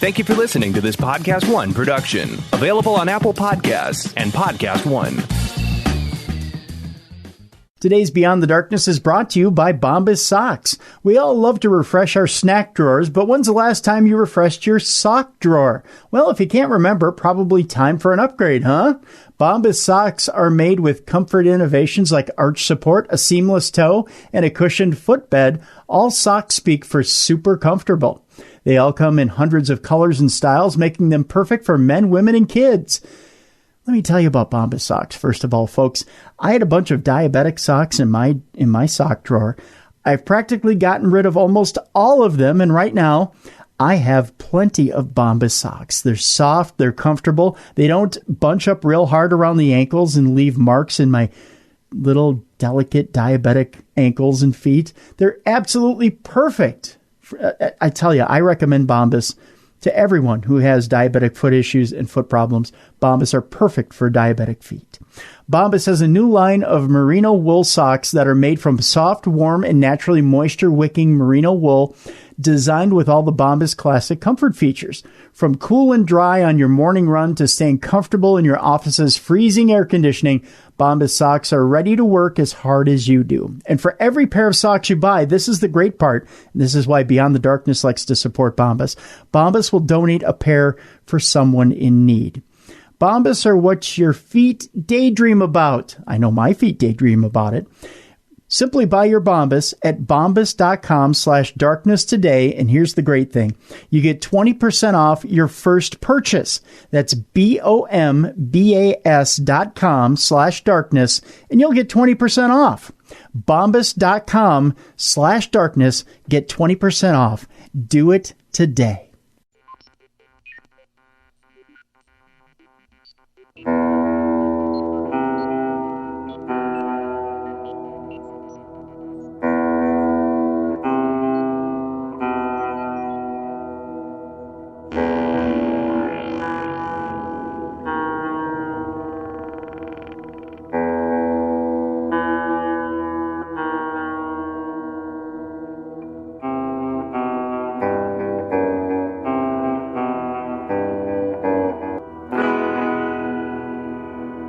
Thank you for listening to this Podcast One production. Available on Apple Podcasts and Podcast One. Today's Beyond the Darkness is brought to you by Bombas Socks. We all love to refresh our snack drawers, but when's the last time you refreshed your sock drawer? Well, if you can't remember, probably time for an upgrade, huh? Bombas Socks are made with comfort innovations like arch support, a seamless toe, and a cushioned footbed. All socks speak for super comfortable. They all come in hundreds of colors and styles, making them perfect for men, women, and kids. Let me tell you about Bombas Socks. First of all, folks, I had a bunch of diabetic socks in my sock drawer. I've practically gotten rid of almost all of them, and right now, I have plenty of Bombas socks. They're soft, they're comfortable, they don't bunch up real hard around the ankles and leave marks in my little delicate diabetic ankles and feet. They're absolutely perfect. I tell you, I recommend Bombas to everyone who has diabetic foot issues and foot problems. Bombas are perfect for diabetic feet. Bombas has a new line of merino wool socks that are made from soft, warm, and naturally moisture-wicking merino wool, designed with all the Bombas classic comfort features. From cool and dry on your morning run to staying comfortable in your office's freezing air conditioning, Bombas socks are ready to work as hard as you do. And for every pair of socks you buy, this is the great part. This is why Beyond the Darkness likes to support Bombas. Bombas will donate a pair for someone in need. Bombas are what your feet daydream about. I know my feet daydream about it. Simply buy your Bombas at bombas.com/darkness today. And here's the great thing. You get 20% off your first purchase. That's bombas.com/darkness. And you'll get 20% off. Bombas.com/darkness. Get 20% off. Do it today.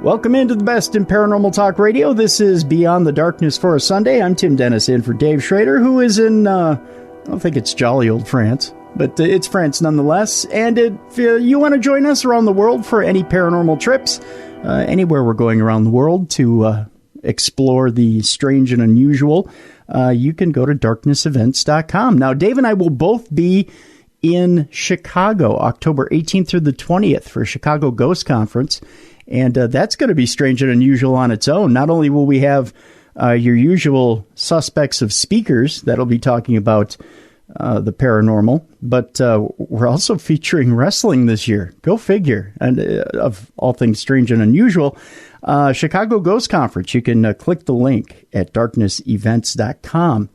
Welcome into the best in paranormal talk radio. This is Beyond the Darkness for a Sunday. I'm Tim Dennis in for Dave Schrader, who is in, I don't think it's jolly old France, but it's France nonetheless. And if you want to join us around the world for any paranormal trips, anywhere we're going around the world to explore the strange and unusual, you can go to darknessevents.com. Now, Dave and I will both be in Chicago, October 18th through the 20th for Chicago Ghost Conference. And that's going to be strange and unusual on its own. Not only will we have your usual suspects of speakers that'll be talking about the paranormal, but we're also featuring wrestling this year. Go figure. And of all things strange and unusual, Chicago Ghost Conference. You can click the link at darknessevents.com,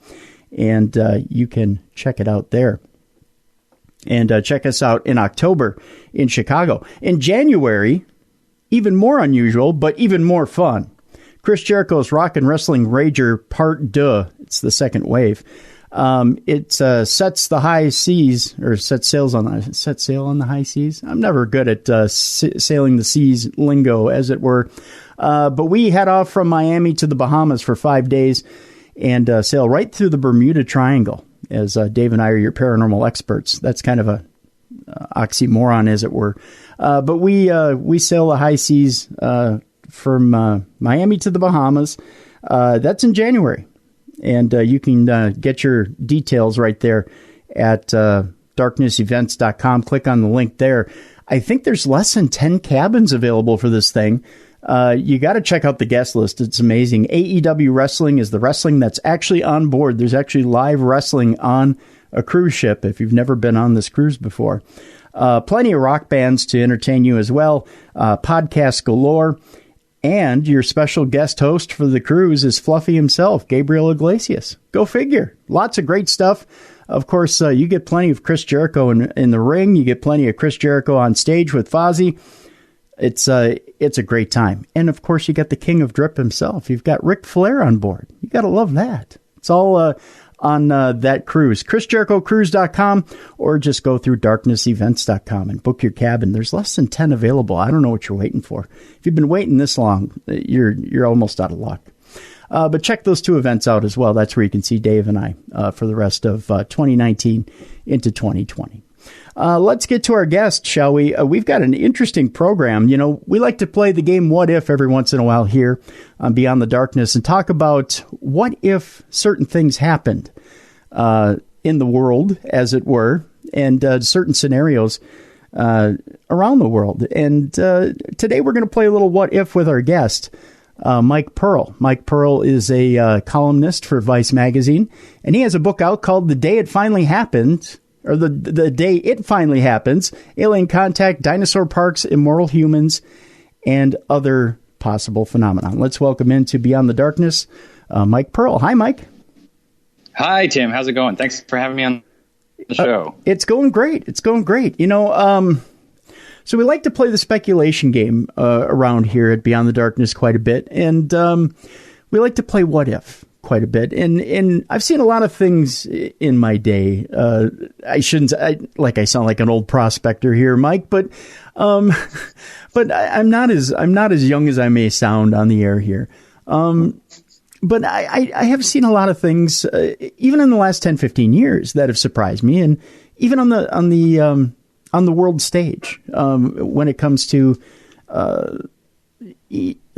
and you can check it out there. And check us out in October in Chicago. In January, even more unusual, but even more fun. Chris Jericho's Rock and Wrestling Rager Part 2. It's the second wave. It sets the high seas, or set sail on the high seas. I'm never good at sailing the seas lingo, as it were. But we head off from Miami to the Bahamas for 5 days and sail right through the Bermuda Triangle, as Dave and I are your paranormal experts. That's kind of a oxymoron, as it were. But we sail the high seas from Miami to the Bahamas. That's in January. And you can get your details right there at darknessevents.com. Click on the link there. I think there's less than 10 cabins available for this thing. You got to check out the guest list. It's amazing. AEW Wrestling is the wrestling that's actually on board. There's actually live wrestling on a cruise ship if you've never been on this cruise before. Plenty of rock bands to entertain you as well. Podcasts galore. And your special guest host for the cruise is Fluffy himself, Gabriel Iglesias. Go figure. Lots of great stuff. Of course, you get plenty of Chris Jericho in the ring. You get plenty of Chris Jericho on stage with Fozzy. It's a great time. And, of course, you got the King of Drip himself. You've got Ric Flair on board. You got to love that. It's all on that cruise. ChrisJerichoCruise.com, or just go through darknessevents.com and book your cabin. There's less than 10 available. I don't know what you're waiting for. If you've been waiting this long, you're almost out of luck. But check those two events out as well. That's where you can see Dave and I for the rest of 2019 into 2020. Let's get to our guest, shall we? We've got an interesting program. You know, we like to play the game What If every once in a while here on Beyond the Darkness and talk about what if certain things happened in the world, as it were, and certain scenarios around the world. And today we're going to play a little What If with our guest, Mike Pearl. Mike Pearl is a columnist for Vice Magazine, and he has a book out called The Day It Finally Happened, or the Day It Finally Happens, Alien Contact, Dinosaur Parks, Immortal Humans, and Other Possible Phenomenon. Let's welcome into Beyond the Darkness, Mike Pearl. Hi, Mike. Hi, Tim. How's it going? Thanks for having me on the show. It's going great. It's going great. You know, so we like to play the speculation game around here at Beyond the Darkness quite a bit, and we like to play What If quite a bit. And I've seen a lot of things in my day. I sound like an old prospector here, Mike, but I'm not as young as I may sound on the air here. But I have seen a lot of things, even in the last 10, 15 years, that have surprised me, and even on the world stage, when it comes to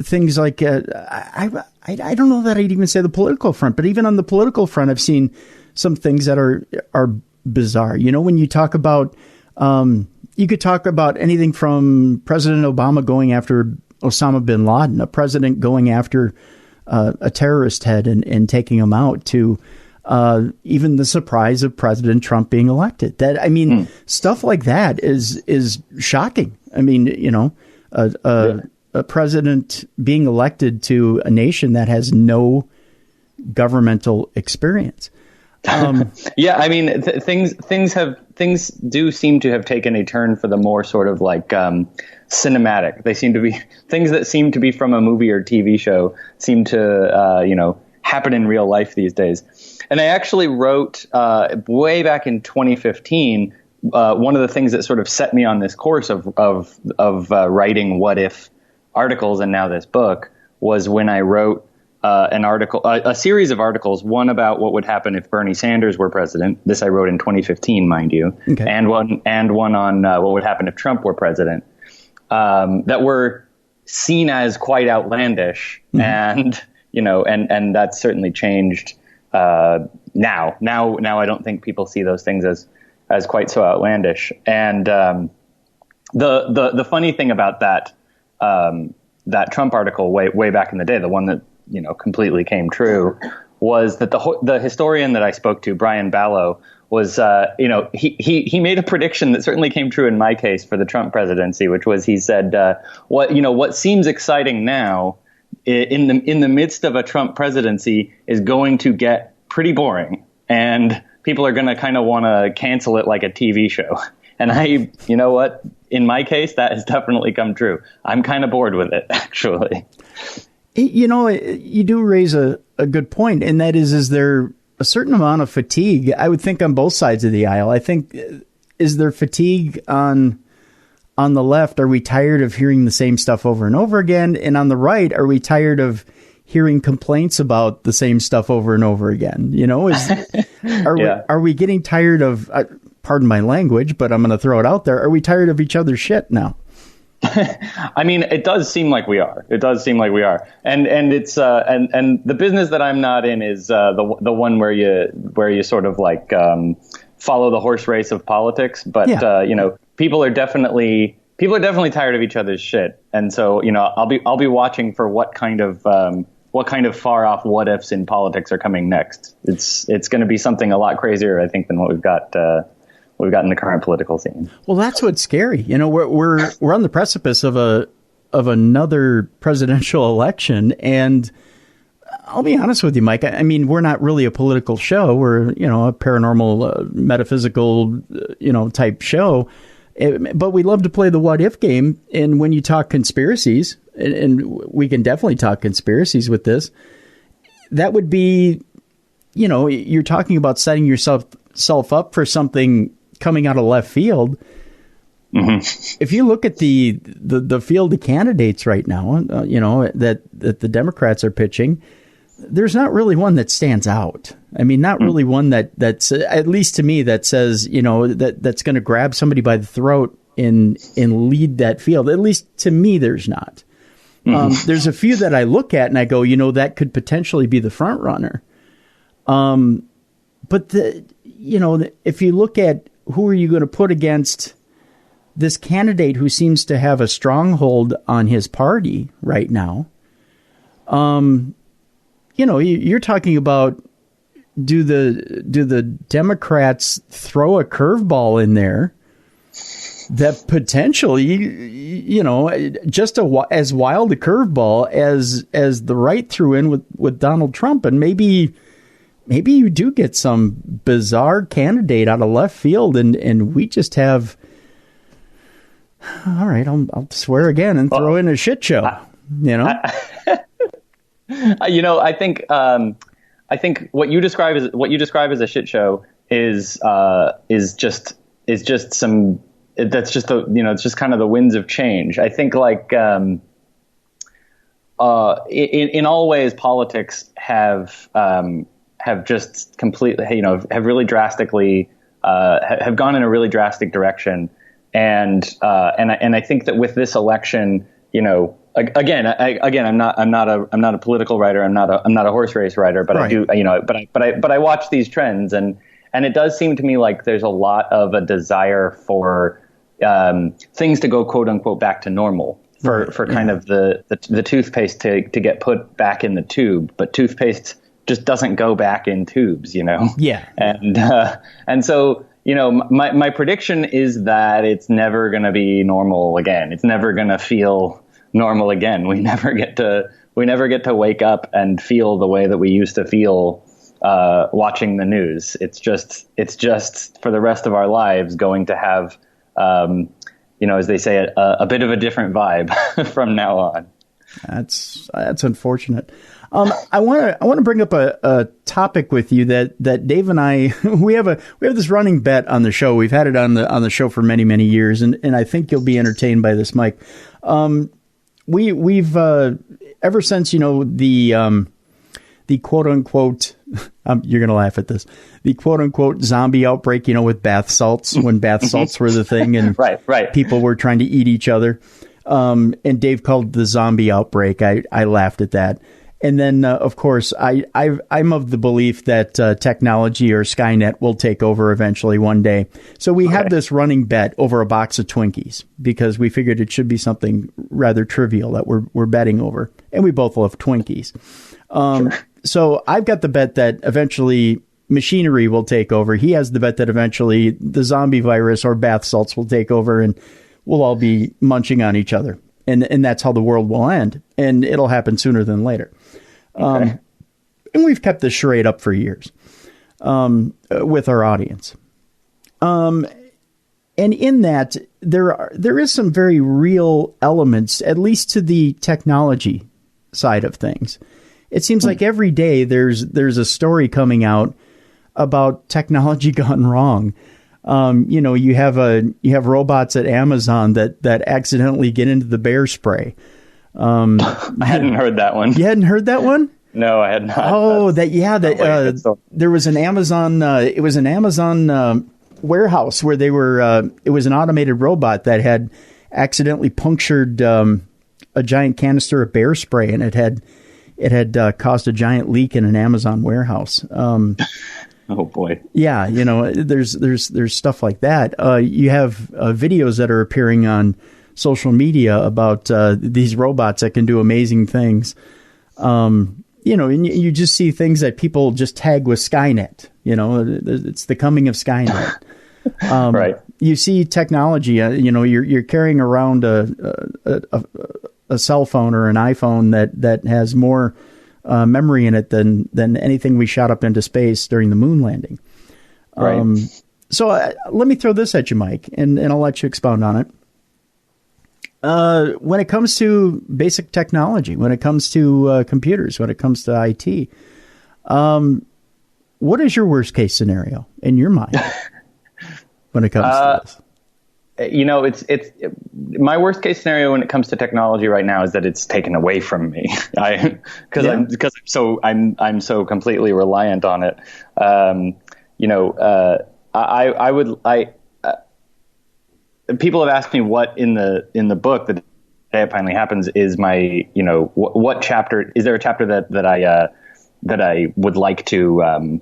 things like I don't know that I'd even say the political front, but even on the political front, I've seen some things that are bizarre. You know, when you talk about, you could talk about anything from President Obama going after Osama bin Laden, a president going after a terrorist head and taking him out, to even the surprise of President Trump being elected. Stuff like that is shocking. I mean, you know, a president being elected to a nation that has no governmental experience. Yeah, I mean, things do seem to have taken a turn for the more sort of like cinematic. They seem to be things that seem to be from a movie or TV show seem to happen in real life these days. And I actually wrote way back in 2015. One of the things that sort of set me on this course of writing What If articles, and now this book, was when I wrote an article, a series of articles, one about what would happen if Bernie Sanders were president. This I wrote in 2015, mind you, okay. and one on what would happen if Trump were president, that were seen as quite outlandish, and that's certainly changed now. Now I don't think people see those things as quite so outlandish. And the funny thing about that Trump article way back in the day, the one that completely came true, was that the historian that I spoke to, Brian Ballow, was he made a prediction that certainly came true in my case for the Trump presidency, which was, he said, what seems exciting now in the midst of a Trump presidency is going to get pretty boring, and people are going to kind of want to cancel it like a TV show. And you know what? In my case, that has definitely come true. I'm kind of bored with it, actually. You know, you do raise a good point, and that is there a certain amount of fatigue, I would think, on both sides of the aisle? I think, is there fatigue on the left? Are we tired of hearing the same stuff over and over again? And on the right, are we tired of hearing complaints about the same stuff over and over again? You know, are we getting tired of, pardon my language, but I'm going to throw it out there, are we tired of each other's shit now? I mean, it does seem like we are. And it's and the business that I'm not in is the one where you sort of like follow the horse race of politics. But people are definitely tired of each other's shit. And so I'll be watching for what kind of far off what ifs in politics are coming next. It's going to be something a lot crazier, I think, than what we've got in the current political scene. Well, that's what's scary. We're on the precipice of another presidential election, and I'll be honest with you, Mike. I mean, we're not really a political show. We're a paranormal, metaphysical, type show. But we love to play the what if game. And when you talk conspiracies, and we can definitely talk conspiracies with this, that would be you're talking about setting yourself up for something coming out of left field. Mm-hmm. If you look at the field of candidates right now, that the Democrats are pitching, there's not really one that stands out. I mean, not really one that's at least to me that says, that's going to grab somebody by the throat and lead that field. At least to me, there's not. Mm-hmm. There's a few that I look at and I go, that could potentially be the front runner. But if you look at who are you going to put against this candidate who seems to have a stronghold on his party right now, you're talking about, do the Democrats throw a curveball in there that potentially, just as wild a curveball as the right threw in with Donald Trump, and maybe you do get some bizarre candidate out of left field, and we just have. All right, I'll swear again and throw in a shit show. I think what you describe as a shit show is just some. That's just it's just kind of the winds of change. I think in all ways politics have just completely have really drastically have gone in a really drastic direction. And I think that with this election, again, I'm not a political writer. I'm not a horse race writer, but right. But I watch these trends, and it does seem to me like there's a lot of a desire for things to go quote unquote back to normal for kind of the toothpaste to get put back in the tube, but toothpaste just doesn't go back in tubes, Yeah. And so. My prediction is that it's never going to be normal again. It's never going to feel normal again. We never get to wake up and feel the way that we used to feel watching the news. It's just for the rest of our lives going to have, as they say, a bit of a different vibe from now on. That's unfortunate. I want to bring up a topic with you that Dave and I we have this running bet on the show. We've had it on the show for many, many years, and I think you'll be entertained by this, Mike. We've ever since the quote unquote you're gonna laugh at this, the quote unquote zombie outbreak, with bath salts, when bath salts were the thing, and right. People were trying to eat each other. And Dave called it the zombie outbreak. I laughed at that. And then, of course, I'm of the belief that technology or Skynet will take over eventually one day. So we have this running bet over a box of Twinkies because we figured it should be something rather trivial that we're betting over. And we both love Twinkies. Sure. So I've got the bet that eventually machinery will take over. He has the bet that eventually the zombie virus or bath salts will take over and we'll all be munching on each other. And that's how the world will end. And it'll happen sooner than later. And we've kept this charade up for years with our audience. And in that, there is some very real elements, at least to the technology side of things. It seems like every day there's a story coming out about technology gone wrong. You have robots at Amazon that accidentally get into the bear spray. I hadn't heard that one. You hadn't heard that one? No, I had not. Oh, there was an Amazon. It was an Amazon warehouse where they were. It was an automated robot that had accidentally punctured a giant canister of bear spray, and it had caused a giant leak in an Amazon warehouse. Oh boy. Yeah, there's stuff like that. You have videos that are appearing on social media about these robots that can do amazing things. And you just see things that people just tag with Skynet. It's the coming of Skynet. Right. You see technology. You're carrying around a cell phone or an iPhone that has more memory in it than anything we shot up into space during the moon landing. Right. So let me throw this at you, Mike, and I'll let you expound on it. When it comes to basic technology, when it comes to computers, when it comes to IT, what is your worst case scenario in your mind when it comes to this? It's my worst case scenario when it comes to technology right now is that it's taken away from me. I'm so completely reliant on it. People have asked me what in the book, the day it finally happens, is my, what chapter, is there a chapter that I would like to,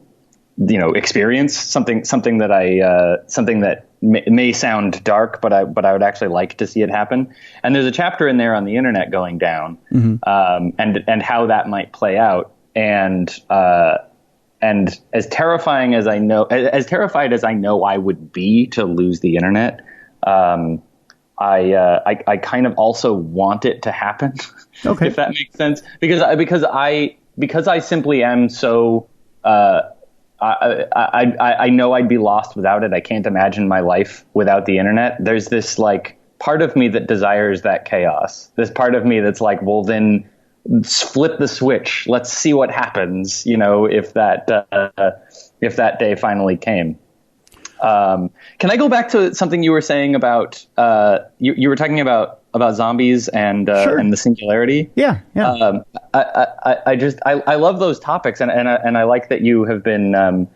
experience something that may sound dark, but I would actually like to see it happen. And there's a chapter in there on the internet going down, and how that might play out. And as terrified as I know I would be to lose the internet, I kind of also want it to happen. Okay. If that makes sense, because I simply am so, I know I'd be lost without it. I can't imagine my life without the internet. There's this like part of me that desires that chaos. This part of me that's like, well, then flip the switch. Let's see what happens, if that day finally came. Can I go back to something you were saying about, you were talking about zombies and the singularity. Yeah. I love those topics, and I like that you have been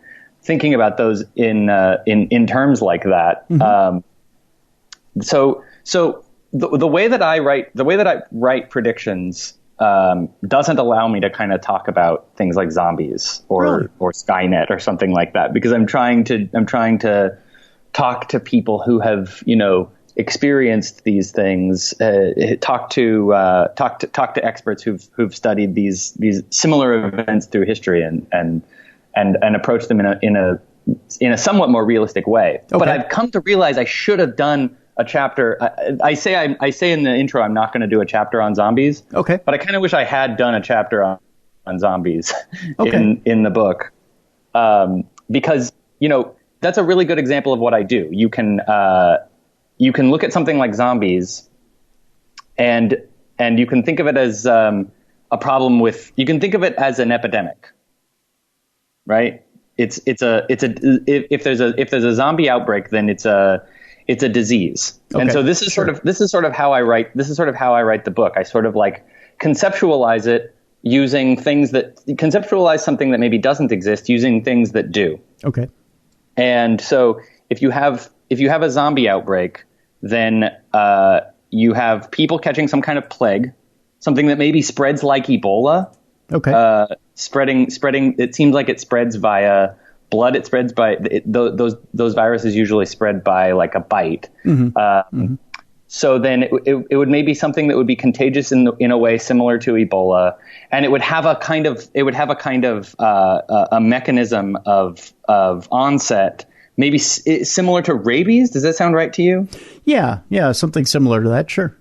thinking about those in terms like that. Mm-hmm. So the way that I write predictions doesn't allow me to kind of talk about things like zombies or Skynet or something like that, because I'm trying to talk to people who have, experienced these things, talk to experts who've studied these similar events through history and approach them in a somewhat more realistic way. Okay. But I've come to realize I should have done a chapter. I say in the intro I'm not going to do a chapter on zombies. Okay. But I kind of wish I had done a chapter on zombies in the book, because that's a really good example of what I do. You can look at something like zombies, and you can think of it as a problem with. You can think of it as an epidemic, right? If there's a zombie outbreak, then it's a disease. Okay. And so this is sort of how I write the book. I sort of like conceptualize it using conceptualize something that maybe doesn't exist using things that do. Okay. And so if you have a zombie outbreak, then you have people catching some kind of plague, something that maybe spreads like Ebola. Okay. Spreading. It seems like it spreads via blood. It spreads by those viruses usually spread by like a bite. Mm-hmm. So then it would maybe something that would be contagious in a way similar to Ebola, and it would have a kind of a mechanism of onset, maybe similar to rabies. Does that sound right to you? Yeah, something similar to that. Sure.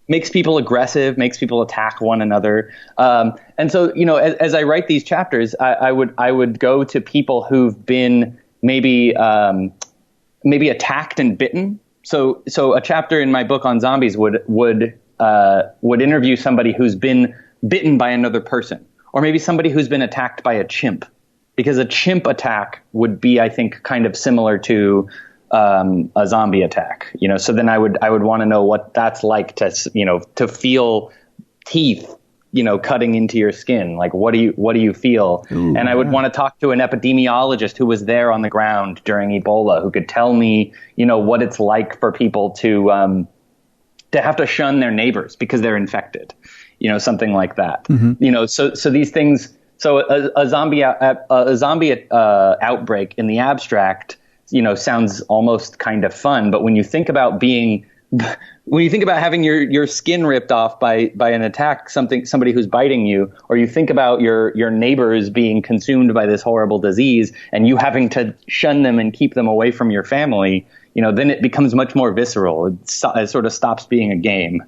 Makes people aggressive, makes people attack one another. And so, as I write these chapters, I would go to people who've been maybe attacked and bitten. So a chapter in my book on zombies would interview somebody who's been bitten by another person, or maybe somebody who's been attacked by a chimp, because a chimp attack would be, I think, kind of similar to a zombie attack. So then I would want to know what that's like to feel teeth, cutting into your skin. Like, what do you feel? Ooh, and I would want to talk to an epidemiologist who was there on the ground during Ebola, who could tell me, what it's like for people to have to shun their neighbors because they're infected, something like that. Mm-hmm. So these things. So a zombie outbreak in the abstract, sounds almost kind of fun, but when you think about having your skin ripped off by an attack, somebody who's biting you, or you think about your neighbors being consumed by this horrible disease and you having to shun them and keep them away from your family, then it becomes much more visceral. It sort of stops being a game,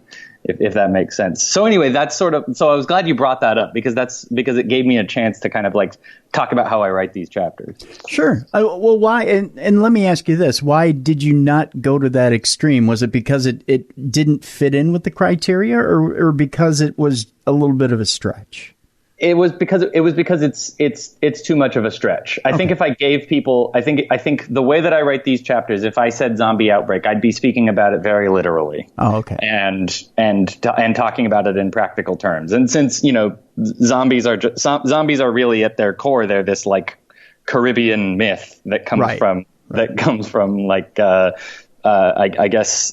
if that makes sense. So anyway, so I was glad you brought that up, because it gave me a chance to kind of like talk about how I write these chapters. Sure. Well, why? And let me ask you this: why did you not go to that extreme? Was it because it didn't fit in with the criteria, or because it was a little bit of a stretch? It was because it's too much of a stretch. I think if I gave people, I think the way that I write these chapters, if I said zombie outbreak, I'd be speaking about it very literally. Oh, okay. And talking about it in practical terms. And since zombies are really at their core, they're this like Caribbean myth that comes from like I guess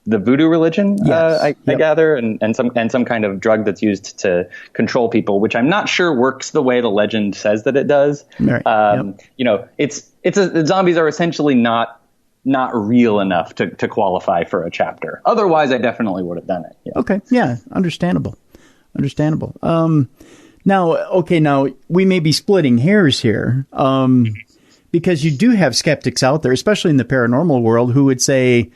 the voodoo religion, yes. I gather, and some kind of drug that's used to control people, which I'm not sure works the way the legend says that it does. Right. Zombies are essentially not real enough to qualify for a chapter. Otherwise, I definitely would have done it. Yeah. Okay. Yeah. Understandable. Now we may be splitting hairs here, because you do have skeptics out there, especially in the paranormal world, who would say,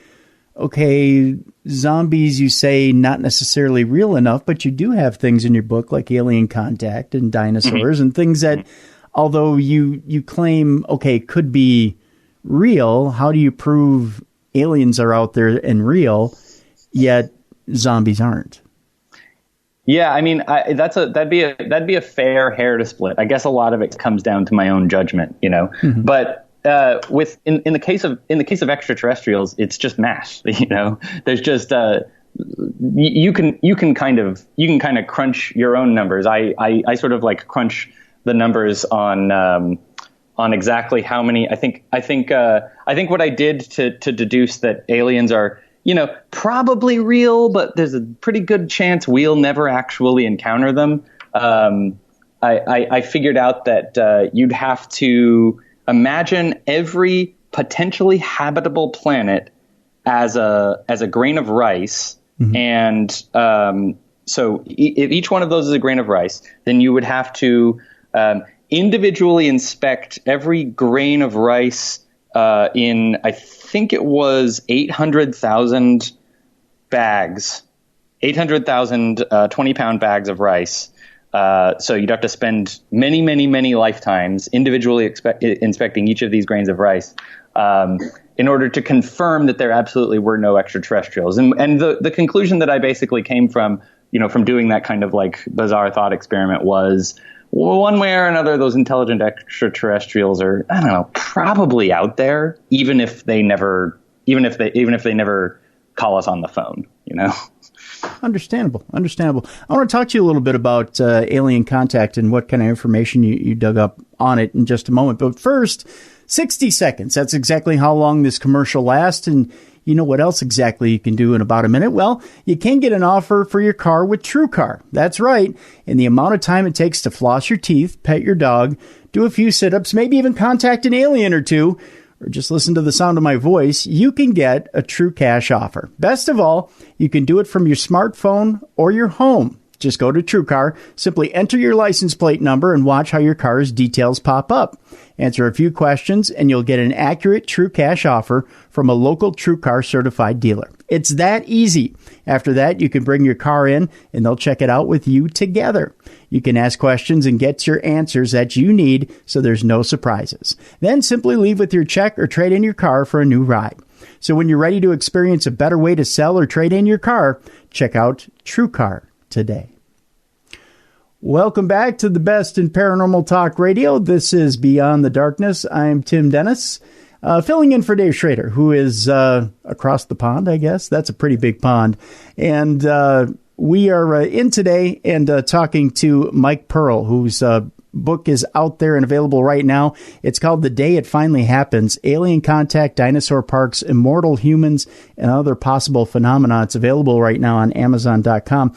okay, zombies, you say not necessarily real enough, but you do have things in your book like alien contact and dinosaurs and things that, although you claim, okay, could be real, how do you prove aliens are out there and real, yet zombies aren't? Yeah, I mean, that'd be a fair hair to split. I guess a lot of it comes down to my own judgment, but in the case of extraterrestrials, it's just math. There's just you can kind of crunch your own numbers. I sort of like crunch the numbers on exactly how many. I think what I did to deduce that aliens are probably real, but there's a pretty good chance we'll never actually encounter them. I figured out that you'd have to imagine every potentially habitable planet as a grain of rice, and so if each one of those is a grain of rice, then you would have to individually inspect every grain of rice in, I think it was 800,000 bags, 800,000 20-pound bags of rice. So you'd have to spend many, many, many lifetimes individually inspecting each of these grains of rice in order to confirm that there absolutely were no extraterrestrials. And the conclusion that I basically came from, from doing that kind of like bizarre thought experiment was, well, one way or another, those intelligent extraterrestrials are, I don't know, probably out there, even if they never call us on the phone, Understandable. I want to talk to you a little bit about alien contact and what kind of information you dug up on it in just a moment. But first, 60 seconds. That's exactly how long this commercial lasts. And you know what else exactly you can do in about a minute? Well, you can get an offer for your car with TrueCar. That's right. In the amount of time it takes to floss your teeth, pet your dog, do a few sit-ups, maybe even contact an alien or two, or just listen to the sound of my voice, you can get a true cash offer. Best of all, you can do it from your smartphone or your home. Just go to TrueCar, simply enter your license plate number, and watch how your car's details pop up. Answer a few questions, and you'll get an accurate true cash offer from a local TrueCar certified dealer. It's that easy. After that, you can bring your car in, and they'll check it out with you together. You can ask questions and get your answers that you need, so there's no surprises. Then simply leave with your check or trade in your car for a new ride. So when you're ready to experience a better way to sell or trade in your car, check out TrueCar today. Welcome back to the best in paranormal talk radio. This is Beyond the Darkness. I'm Tim Dennis, filling in for Dave Schrader, who is across the pond, I guess. That's a pretty big pond. And we are in today and talking to Mike Pearl, whose book is out there and available right now. It's called The Day It Finally Happens, Alien Contact, Dinosaur Parks, Immortal Humans, and Other Possible Phenomena. It's available right now on Amazon.com.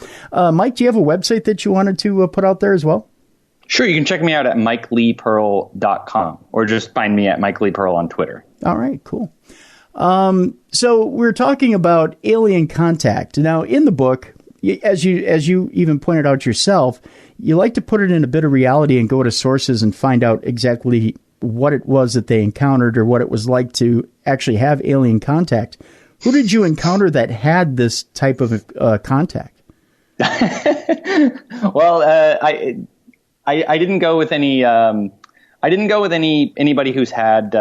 Mike, do you have a website that you wanted to put out there as well? Sure. You can check me out at MikeLeePearl.com or just find me at Mike Lee Pearl on Twitter. All right, cool. So we're talking about alien contact. Now, in the book, as you even pointed out yourself, you like to put it in a bit of reality and go to sources and find out exactly what it was that they encountered or what it was like to actually have alien contact. Who did you encounter that had this type of contact? Well, I didn't go with any. I didn't go with anybody who's had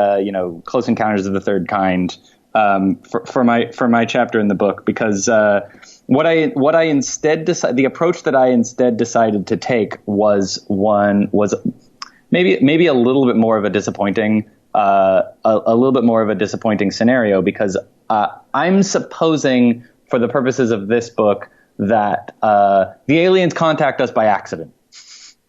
close encounters of the third kind for my chapter in the book, because what I instead the approach that I instead decided to take was maybe a little bit more of a disappointing scenario, because I'm supposing, for the purposes of this book, that the aliens contact us by accident.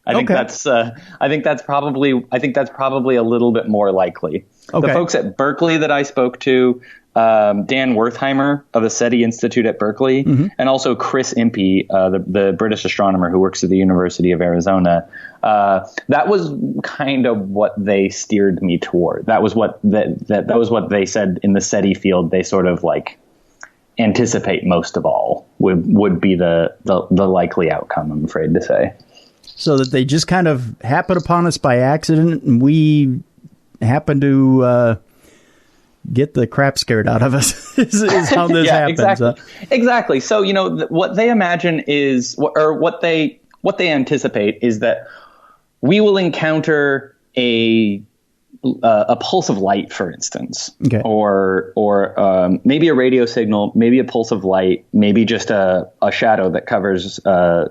I think that's probably a little bit more likely. Okay. The folks at Berkeley that I spoke to, Dan Wertheimer of the SETI Institute at Berkeley, and also Chris Impey, the British astronomer who works at the University of Arizona, that was kind of what they steered me toward. That was what they said in the SETI field. They sort of like anticipate most of all would be the likely outcome, I'm afraid to say. So that they just kind of happen upon us by accident, and we happen to get the crap scared out of us is how this happens. Exactly. So, what they imagine is, or what they anticipate is that we will encounter a pulse of light, for instance, or maybe a radio signal, maybe a pulse of light, maybe just a shadow that covers a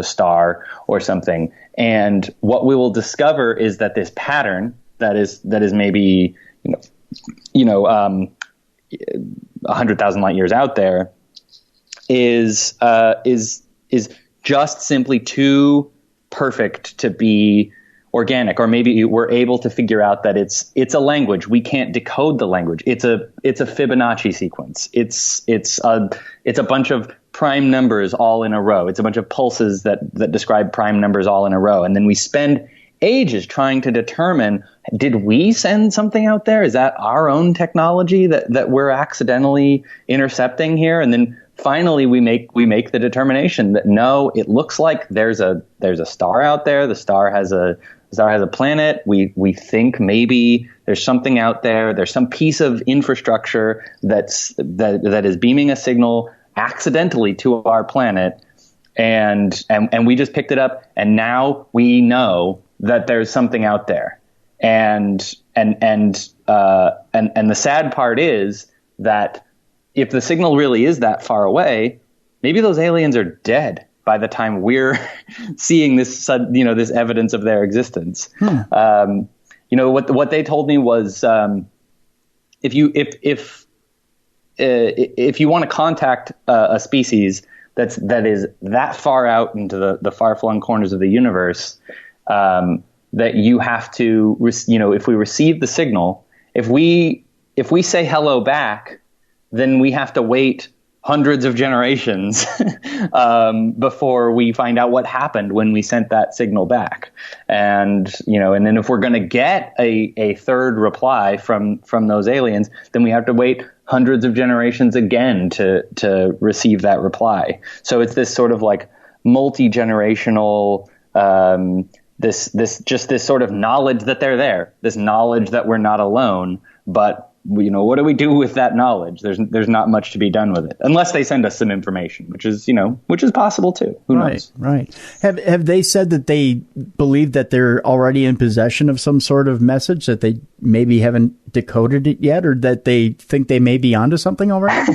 star or something. And what we will discover is that this pattern that is maybe 100,000 light years out there is just simply too perfect to be organic, or maybe we're able to figure out that it's a language. We can't decode the language. It's a Fibonacci sequence. It's a bunch of prime numbers all in a row. It's a bunch of pulses that describe prime numbers all in a row. And then we spend ages trying to determine, did we send something out there? Is that our own technology that we're accidentally intercepting here? And then finally we make the determination that no, it looks like there's a star out there. The star has a planet. We think maybe there's something out there. There's some piece of infrastructure that is beaming a signal accidentally to our planet, and we just picked it up, and now we know that there's something out there. And the sad part is that if the signal really is that far away, maybe those aliens are dead by the time we're seeing this, this evidence of their existence. What they told me was, if you want to contact a species that is that far out into the far-flung corners of the universe, that you have to, if we receive the signal, if we say hello back, then we have to wait hundreds of generations before we find out what happened when we sent that signal back. And then if we're going to get a third reply from those aliens, then we have to wait hundreds of generations again to receive that reply. So it's this sort of like multi-generational, this sort of knowledge that they're there, this knowledge that we're not alone, but what do we do with that knowledge? There's not much to be done with it, unless they send us some information, which is possible too. Who knows? Right. Have they said that they believe that they're already in possession of some sort of message, that they maybe haven't decoded it yet, or that they think they may be onto something already?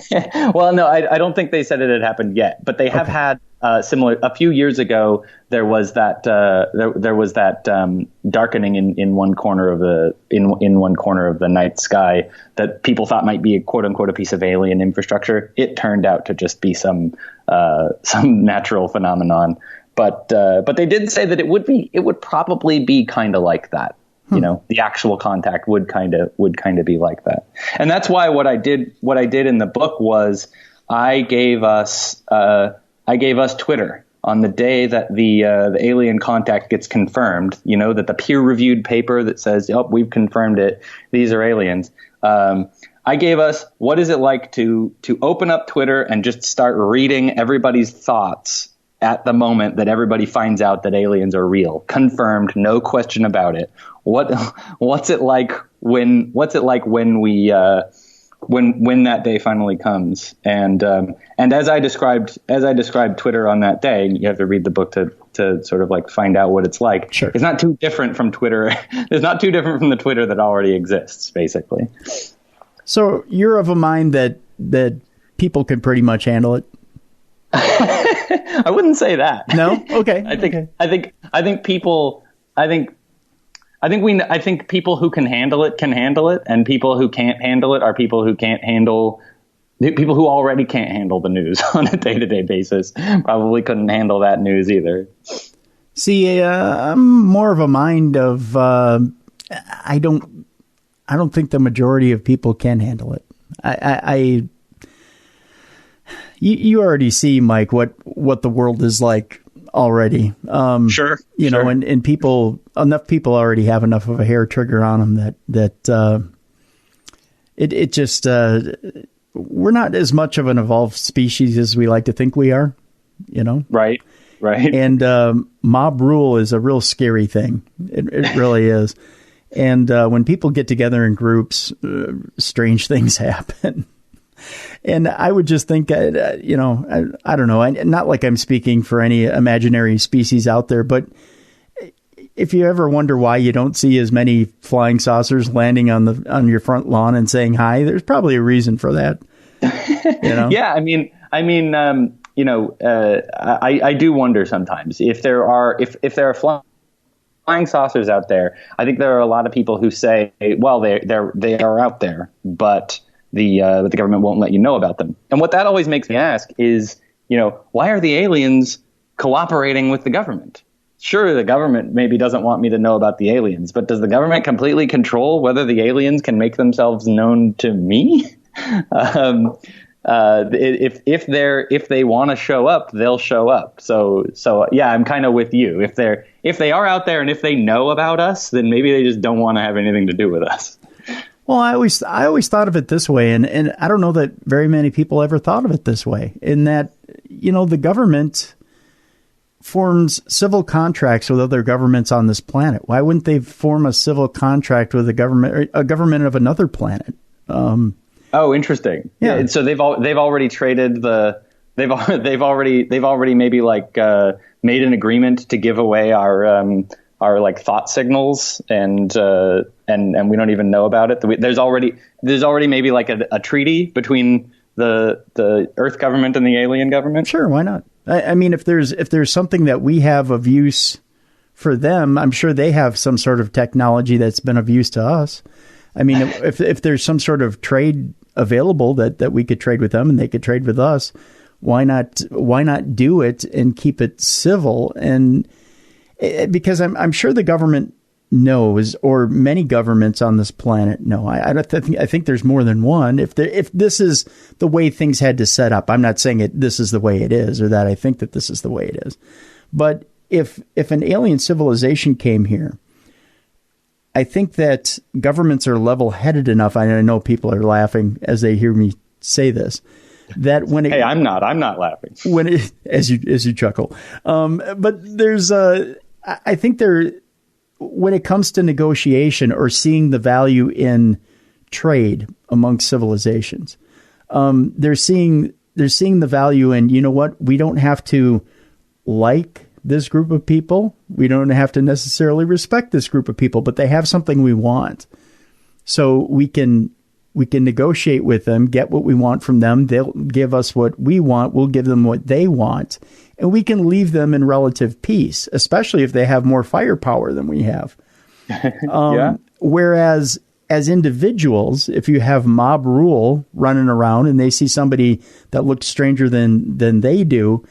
Well, no, I don't think they said it had happened yet, but they have had similar. A few years ago, there was that darkening in one corner of the night sky that people thought might be a quote unquote a piece of alien infrastructure. It turned out to just be some natural phenomenon. But they did say that it would probably be kind of like that. The actual contact would kind of be like that. And that's why what I did in the book was I gave us Twitter on the day that the alien contact gets confirmed, that the peer-reviewed paper that says, "Oh, we've confirmed it. These are aliens." I gave us, what is it like to open up Twitter and just start reading everybody's thoughts at the moment that everybody finds out that aliens are real, confirmed, no question about it. What's it like when that day finally comes? And as I described Twitter on that day, and you have to read the book to sort of like find out what it's like. Sure. It's not too different from Twitter. It's not too different from the Twitter that already exists, basically. So you're of a mind that people can pretty much handle it? I wouldn't say that. No? Okay. I think people who can handle it, and people who can't handle it are people who already can't handle the news on a day-to-day basis. Probably couldn't handle that news either. See, I'm more of a mind of I don't think the majority of people can handle it. You already see, Mike, what the world is like already. Sure. And enough people already have enough of a hair trigger on them that it just we're not as much of an evolved species as we like to think we are. Right. And mob rule is a real scary thing. It really is. And when people get together in groups, strange things happen. And I would just think, I don't know, not like I'm speaking for any imaginary species out there, but if you ever wonder why you don't see as many flying saucers landing on your front lawn and saying hi, there's probably a reason for that. Yeah, I do wonder sometimes if there are flying saucers out there. I think there are a lot of people who say, well, they are out there, but the government won't let you know about them. And what that always makes me ask is, why are the aliens cooperating with the government? Sure, the government maybe doesn't want me to know about the aliens, but does the government completely control whether the aliens can make themselves known to me? If they want to show up, they'll show up. So yeah, I'm kind of with you. If they are out there and if they know about us, then maybe they just don't want to have anything to do with us. Well, I always thought of it this way, and I don't know that very many people ever thought of it this way, in that, the government forms civil contracts with other governments on this planet. Why wouldn't they form a civil contract with a government of another planet? Oh, interesting. Yeah. So they've already traded they've already maybe made an agreement to give away our thought signals and we don't even know about it. There's already maybe a treaty between the Earth government and the alien government. Sure, why not? I mean, if there's something that we have of use for them, I'm sure they have some sort of technology that's been of use to us. I mean, if there's some sort of trade available that we could trade with them and they could trade with us, why not do it and keep it civil? And because I'm sure the government knows, or many governments on this planet know. I think there's more than one. If this is the way things had to set up, I'm not saying this is the way it is, or that I think that this is the way it is. But if an alien civilization came here, I think that governments are level-headed enough. I know people are laughing as they hear me say this. That when hey, I'm not laughing as you chuckle. But there's I think when it comes to negotiation or seeing the value in trade amongst civilizations, they're seeing the value in, you know what, we don't have to like this group of people. We don't have to necessarily respect this group of people, but they have something we want. So we can negotiate with them, get what we want from them. They'll give us what we want. We'll give them what they want. And we can leave them in relative peace, especially if they have more firepower than we have. Yeah. Whereas as individuals, if you have mob rule running around and they see somebody that looks stranger than they do,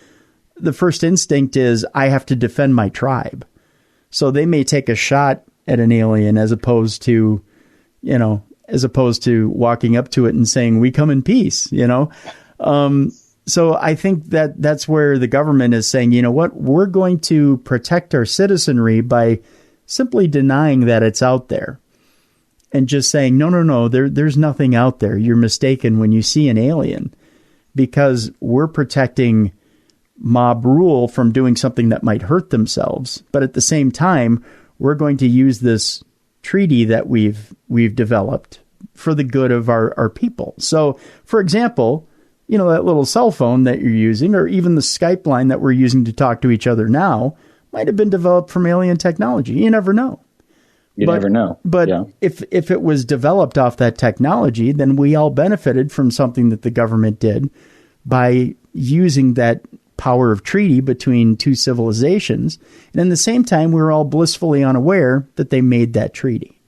the first instinct is, I have to defend my tribe. So they may take a shot at an alien as opposed to walking up to it and saying, we come in peace, So I think that's where the government is saying, you know what, we're going to protect our citizenry by simply denying that it's out there and just saying, no, there's nothing out there. You're mistaken when you see an alien, because we're protecting mob rule from doing something that might hurt themselves. But at the same time, we're going to use this treaty that we've developed for the good of our people. So, for example, that little cell phone that you're using, or even the Skype line that we're using to talk to each other now, might have been developed from alien technology. You never know. You never know. But if it was developed off that technology, then we all benefited from something that the government did by using that power of treaty between two civilizations. And in the same time, we were all blissfully unaware that they made that treaty.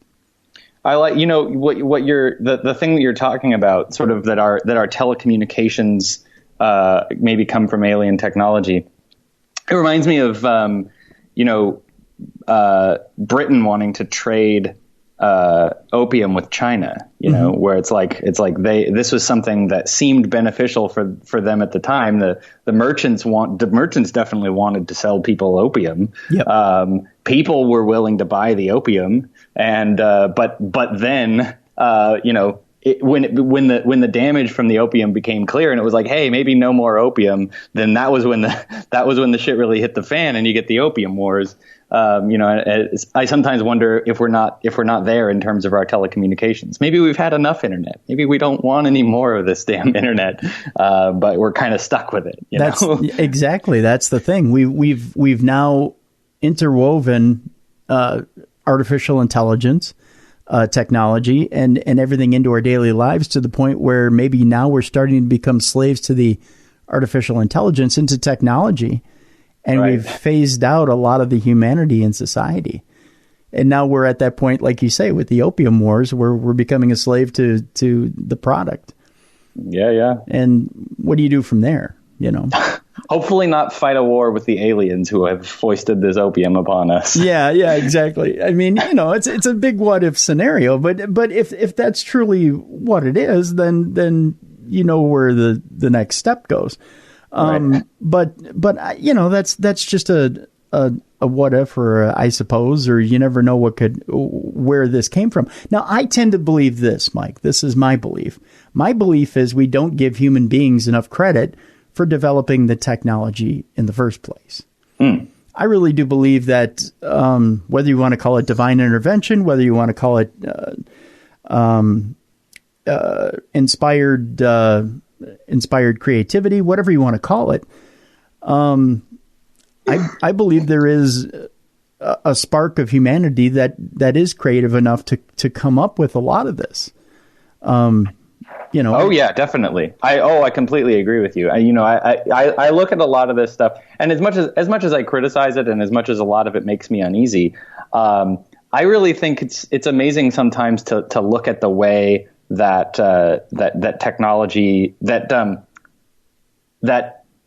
I like, what you're, the thing that you're talking about, sort of that our telecommunications maybe come from alien technology. It reminds me of, Britain wanting to trade opium with China, where it's like this was something that seemed beneficial for them at the time. The merchants definitely wanted to sell people opium. Yep. People were willing to buy the opium, and but then when the damage from the opium became clear, and it was like, hey, maybe no more opium, then that was when the shit really hit the fan, and you get the opium wars. I sometimes wonder if we're not there in terms of our telecommunications. Maybe we've had enough internet. Maybe we don't want any more of this damn internet, but we're kind of stuck with it. Exactly. That's the thing. We've now interwoven artificial intelligence, technology, and everything into our daily lives to the point where maybe now we're starting to become slaves to the artificial intelligence, into technology. And We've phased out a lot of the humanity in society. And now we're at that point, like you say, with the opium wars, where we're becoming a slave to the product. Yeah. And what do you do from there? Hopefully not fight a war with the aliens who have foisted this opium upon us. Yeah, exactly. I mean, it's a big what if scenario, but if that's truly what it is, then where the next step goes. Right. But that's just a what if, or I suppose, or you never know where this came from. Now, I tend to believe this, Mike. This is my belief. My belief is we don't give human beings enough credit for developing the technology in the first place. I really do believe that whether you want to call it divine intervention, whether you want to call it inspired creativity, whatever you want to call it, I believe there is a spark of humanity that is creative enough to come up with a lot of this. Oh yeah, definitely. I completely agree with you. I look at a lot of this stuff, and as much as I criticize it, and as much as a lot of it makes me uneasy, I really think it's amazing sometimes to look at the way that technology, that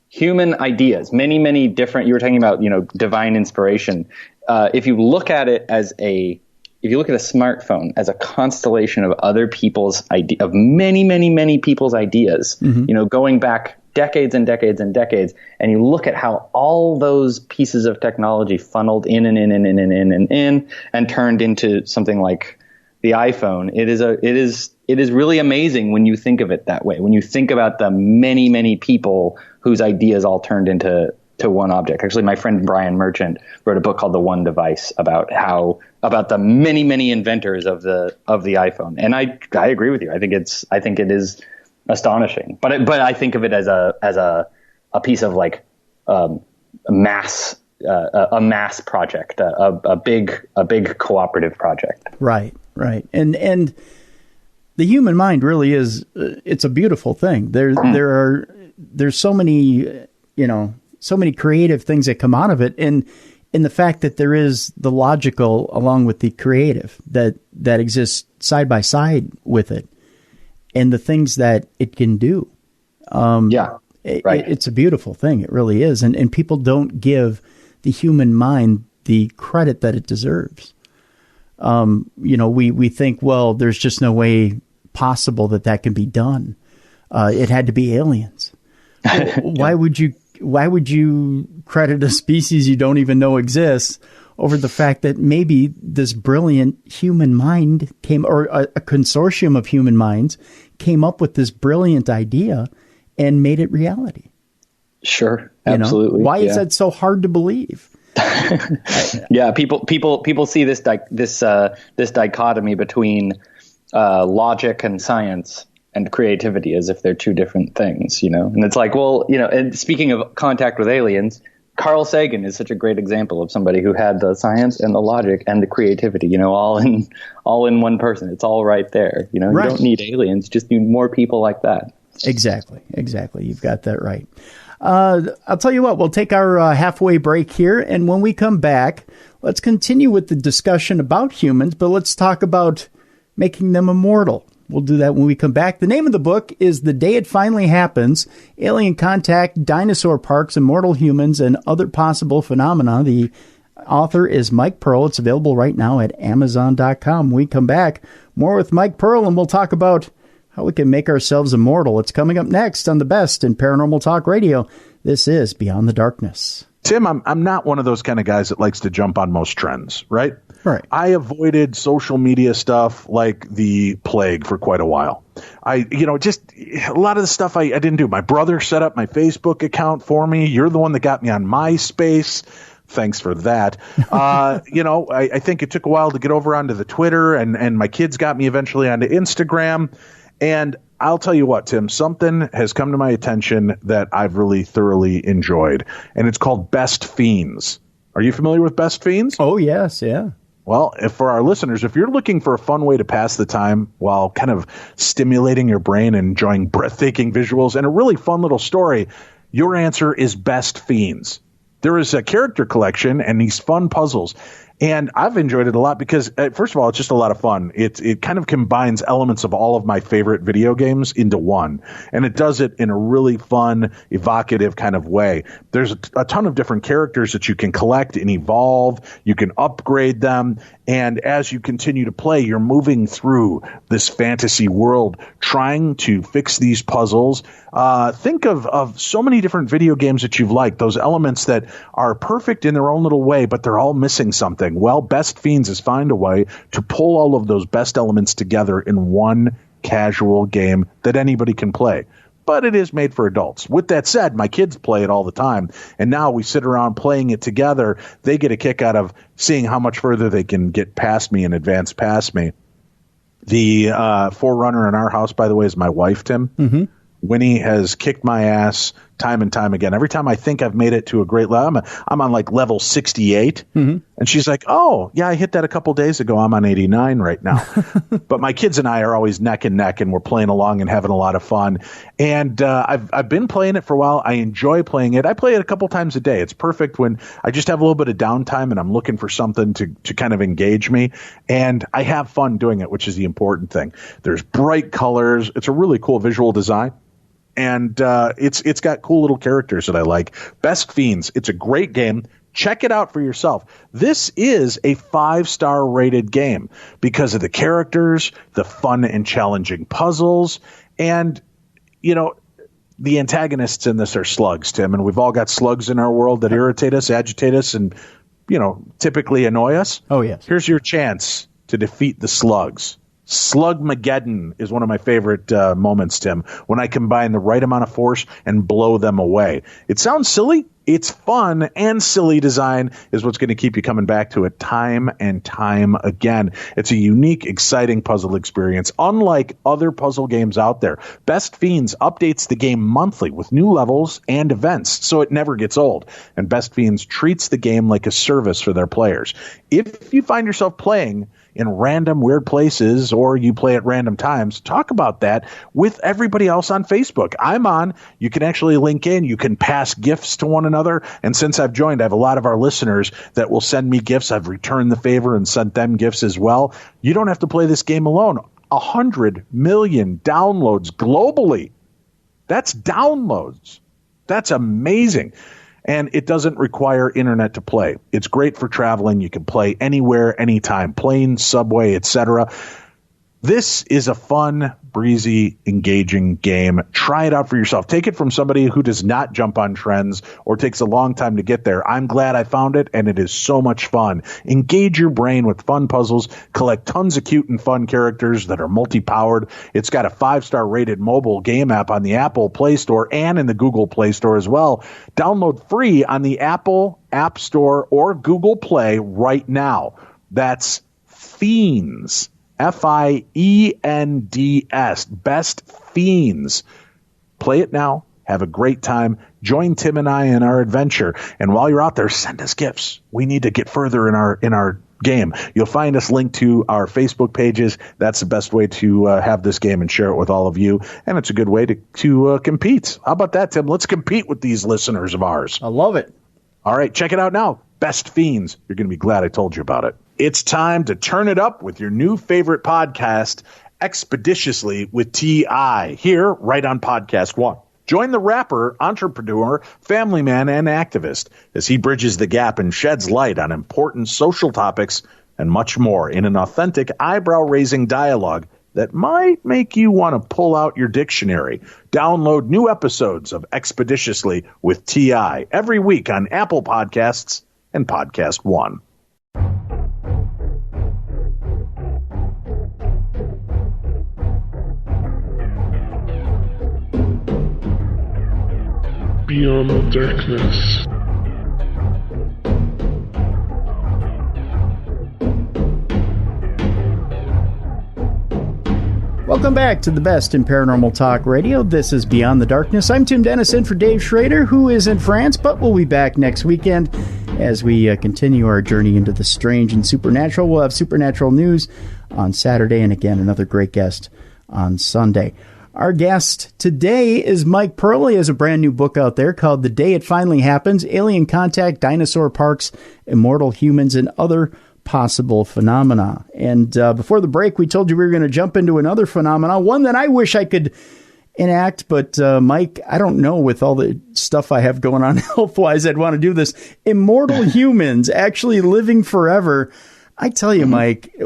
human ideas, many different. You were talking about divine inspiration. If you look at it if you look at a smartphone as a constellation of other people's of many people's ideas, going back decades and decades and decades, and you look at how all those pieces of technology funneled in and turned into something like the iPhone, it is really amazing when you think of it that way. When you think about the many people whose ideas all turned into one object. Actually, my friend Brian Merchant wrote a book called The One Device about the many inventors of the iPhone. And I agree with you. I think it is astonishing. But I think of it as a piece of like a mass project, a big cooperative project. Right. And the human mind really is, it's a beautiful thing. There's so many, so many creative things that come out of it. And in the fact that there is the logical along with the creative that exists side by side with it, and the things that it can do. It's a beautiful thing. It really is. And people don't give the human mind the credit that it deserves. We think, well, there's just no way possible that can be done. It had to be aliens. Why would you credit a species you don't even know exists over the fact that maybe this brilliant human mind or a consortium of human minds came up with this brilliant idea and made it reality? Sure. Absolutely. Why is that so hard to believe? Yeah. People see this dichotomy between logic and science and creativity as if they're two different things, and it's like, well, and speaking of contact with aliens, Carl Sagan is such a great example of somebody who had the science and the logic and the creativity, all in one person. It's all right there. You don't need aliens, just need more people like that. Exactly. You've got that right. I'll tell you what, we'll take our halfway break here, and when we come back, let's continue with the discussion about humans, but let's talk about making them immortal. We'll do that when we come back. The name of the book is The Day It Finally Happens, Alien Contact, Dinosaur Parks, Immortal Humans, and Other Possible Phenomena. The author is Mike Pearl. It's available right now at Amazon.com. When we come back, more with Mike Pearl, and we'll talk about how we can make ourselves immortal. It's coming up next on the best in Paranormal Talk Radio. This is Beyond the Darkness. Tim, I'm not one of those kind of guys that likes to jump on most trends, right? Right. I avoided social media stuff like the plague for quite a while. Just a lot of the stuff I didn't do. My brother set up my Facebook account for me. You're the one that got me on MySpace. Thanks for that. I think it took a while to get over onto the Twitter, and my kids got me eventually onto Instagram. And I'll tell you what, Tim, something has come to my attention that I've really thoroughly enjoyed, and it's called Best Fiends. Are you familiar with Best Fiends? Oh, yes, yeah. Well, for our listeners, if you're looking for a fun way to pass the time while kind of stimulating your brain and enjoying breathtaking visuals and a really fun little story, your answer is Best Fiends. There is a character collection and these fun puzzles. And I've enjoyed it a lot because, first of all, it's just a lot of fun. It kind of combines elements of all of my favorite video games into one. And it does it in a really fun, evocative kind of way. There's a ton of different characters that you can collect and evolve. You can upgrade them. And as you continue to play, you're moving through this fantasy world, trying to fix these puzzles. Think of so many different video games that you've liked, those elements that are perfect in their own little way, but they're all missing something. Well, Best Fiends has found a way to pull all of those best elements together in one casual game that anybody can play. But it is made for adults. With that said, my kids play it all the time, and now we sit around playing it together. They get a kick out of seeing how much further they can get past me and advance past me. The forerunner in our house, by the way, is my wife, Tim. Mm-hmm. Winnie has kicked my ass time and time again. Every time I think I've made it to a great level, I'm on like level 68. Mm-hmm. And she's like, oh, yeah, I hit that a couple days ago. I'm on 89 right now. But my kids and I are always neck and neck, and we're playing along and having a lot of fun. And I've been playing it for a while. I enjoy playing it. I play it a couple times a day. It's perfect when I just have a little bit of downtime and I'm looking for something to kind of engage me. And I have fun doing it, which is the important thing. There's bright colors. It's a really cool visual design. And it's got cool little characters that I like. Best Fiends. It's a great game. Check it out for yourself. This is a 5-star rated game because of the characters, the fun and challenging puzzles, and, the antagonists in this are slugs, Tim. And we've all got slugs in our world that irritate us, agitate us, and, typically annoy us. Oh, yes. Here's your chance to defeat the slugs. Slugmageddon is one of my favorite moments, Tim, when I combine the right amount of force and blow them away. It sounds silly. It's fun, and silly design is what's going to keep you coming back to it time and time again. It's a unique, exciting puzzle experience, unlike other puzzle games out there. Best Fiends updates the game monthly with new levels and events, so it never gets old. And Best Fiends treats the game like a service for their players. If you find yourself playing in random weird places or you play at random times, talk about that with everybody else on Facebook. I'm on. You can actually link in. You can pass gifts to one another. And since I've joined, I have a lot of our listeners that will send me gifts. I've returned the favor and sent them gifts as well. You don't have to play this game alone. 100 million downloads globally. That's downloads. That's amazing. And it doesn't require internet to play. It's great for traveling. You can play anywhere, anytime, plane, subway, etc. This is a fun, breezy, engaging game. Try it out for yourself. Take it from somebody who does not jump on trends or takes a long time to get there. I'm glad I found it, and it is so much fun. Engage your brain with fun puzzles. Collect tons of cute and fun characters that are multi-powered. It's got a 5-star rated mobile game app on the Apple Play Store and in the Google Play Store as well. Download free on the Apple App Store or Google Play right now. That's Fiends. Fiends. Best Fiends. Play it now. Have a great time. Join Tim and I in our adventure. And while you're out there, send us gifts. We need to get further in our game. You'll find us linked to our Facebook pages. That's the best way to have this game and share it with all of you. And it's a good way to compete. How about that, Tim? Let's compete with these listeners of ours. I love it. All right, check it out now. Best Fiends. You're going to be glad I told you about it. It's time to turn it up with your new favorite podcast, Expeditiously with T.I., here right on Podcast One. Join the rapper, entrepreneur, family man, and activist as he bridges the gap and sheds light on important social topics and much more in an authentic, eyebrow-raising dialogue that might make you want to pull out your dictionary. Download new episodes of Expeditiously with T.I. every week on Apple Podcasts and Podcast One. Beyond the darkness. Welcome back to the best in paranormal talk radio. This is Beyond the Darkness. I'm Tim Dennis in for Dave Schrader, who is in France, but we'll be back next weekend as we continue our journey into the strange and supernatural. We'll have supernatural news on Saturday, and again, another great guest on Sunday. Our guest today is Mike Pearl. He has a brand new book out there called The Day It Finally Happens, Alien Contact, Dinosaur Parks, Immortal Humans, and Other Possible Phenomena. And before the break, we told you we were going to jump into another phenomena, one that I wish I could enact, but Mike, I don't know, with all the stuff I have going on health-wise, I'd want to do this. Immortal humans actually living forever. I tell you, Mike,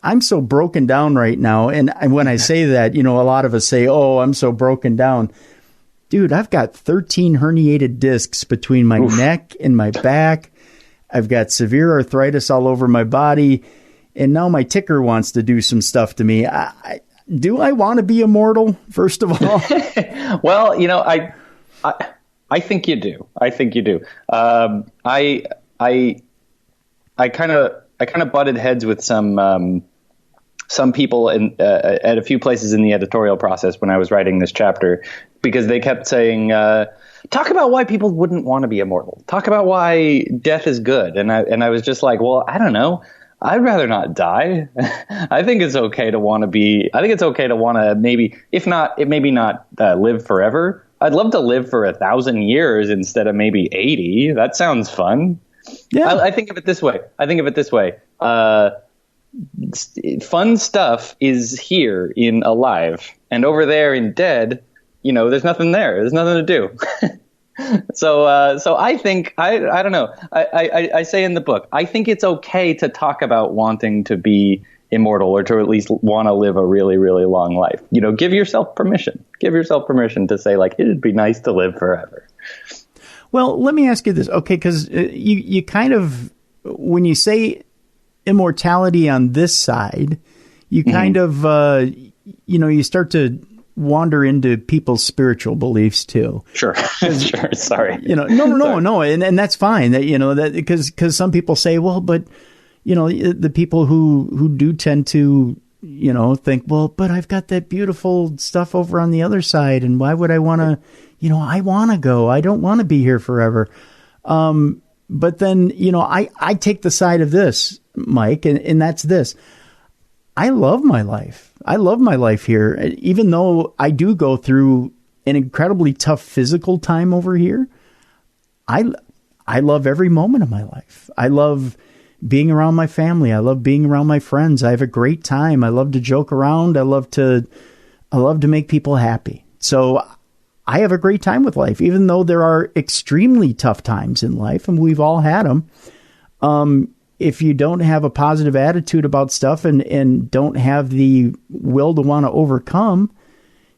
I'm so broken down right now. And when I say that, a lot of us say, oh, I'm so broken down. Dude, I've got 13 herniated discs between my neck and my back. I've got severe arthritis all over my body. And now my ticker wants to do some stuff to me. Do I want to be immortal, first of all? Well, I think you do. I think you do. I kind of butted heads with some people at a few places in the editorial process when I was writing this chapter, because they kept saying, talk about why people wouldn't want to be immortal. Talk about why death is good. And I was just like, well, I don't know. I'd rather not die. I think it's okay to want to maybe, if not, it maybe not live forever. I'd love to live for 1,000 years instead of maybe 80. That sounds fun. Yeah. I think of it this way. Fun stuff is here in alive, and over there in dead, there's nothing there. There's nothing to do. So I think, I don't know. I say in the book, I think it's okay to talk about wanting to be immortal, or to at least want to live a really, really long life. Give yourself permission. Give yourself permission to say, like, it'd be nice to live forever. Well, let me ask you this, okay? Because you kind of, when you say immortality on this side, you kind of, you start to wander into people's spiritual beliefs too. Sure. Sure. Sorry. No. And that's fine. That, because some people say, well, but, the people who do tend to, think, well, but I've got that beautiful stuff over on the other side. And why would I want to, I want to go. I don't want to be here forever. But then, I take the side of this, Mike, and that's this. I love my life. I love my life here. Even though I do go through an incredibly tough physical time over here, I love every moment of my life. I love being around my family. I love being around my friends. I have a great time. I love to joke around. I love to make people happy. So I have a great time with life, even though there are extremely tough times in life, and we've all had them. If you don't have a positive attitude about stuff and don't have the will to want to overcome,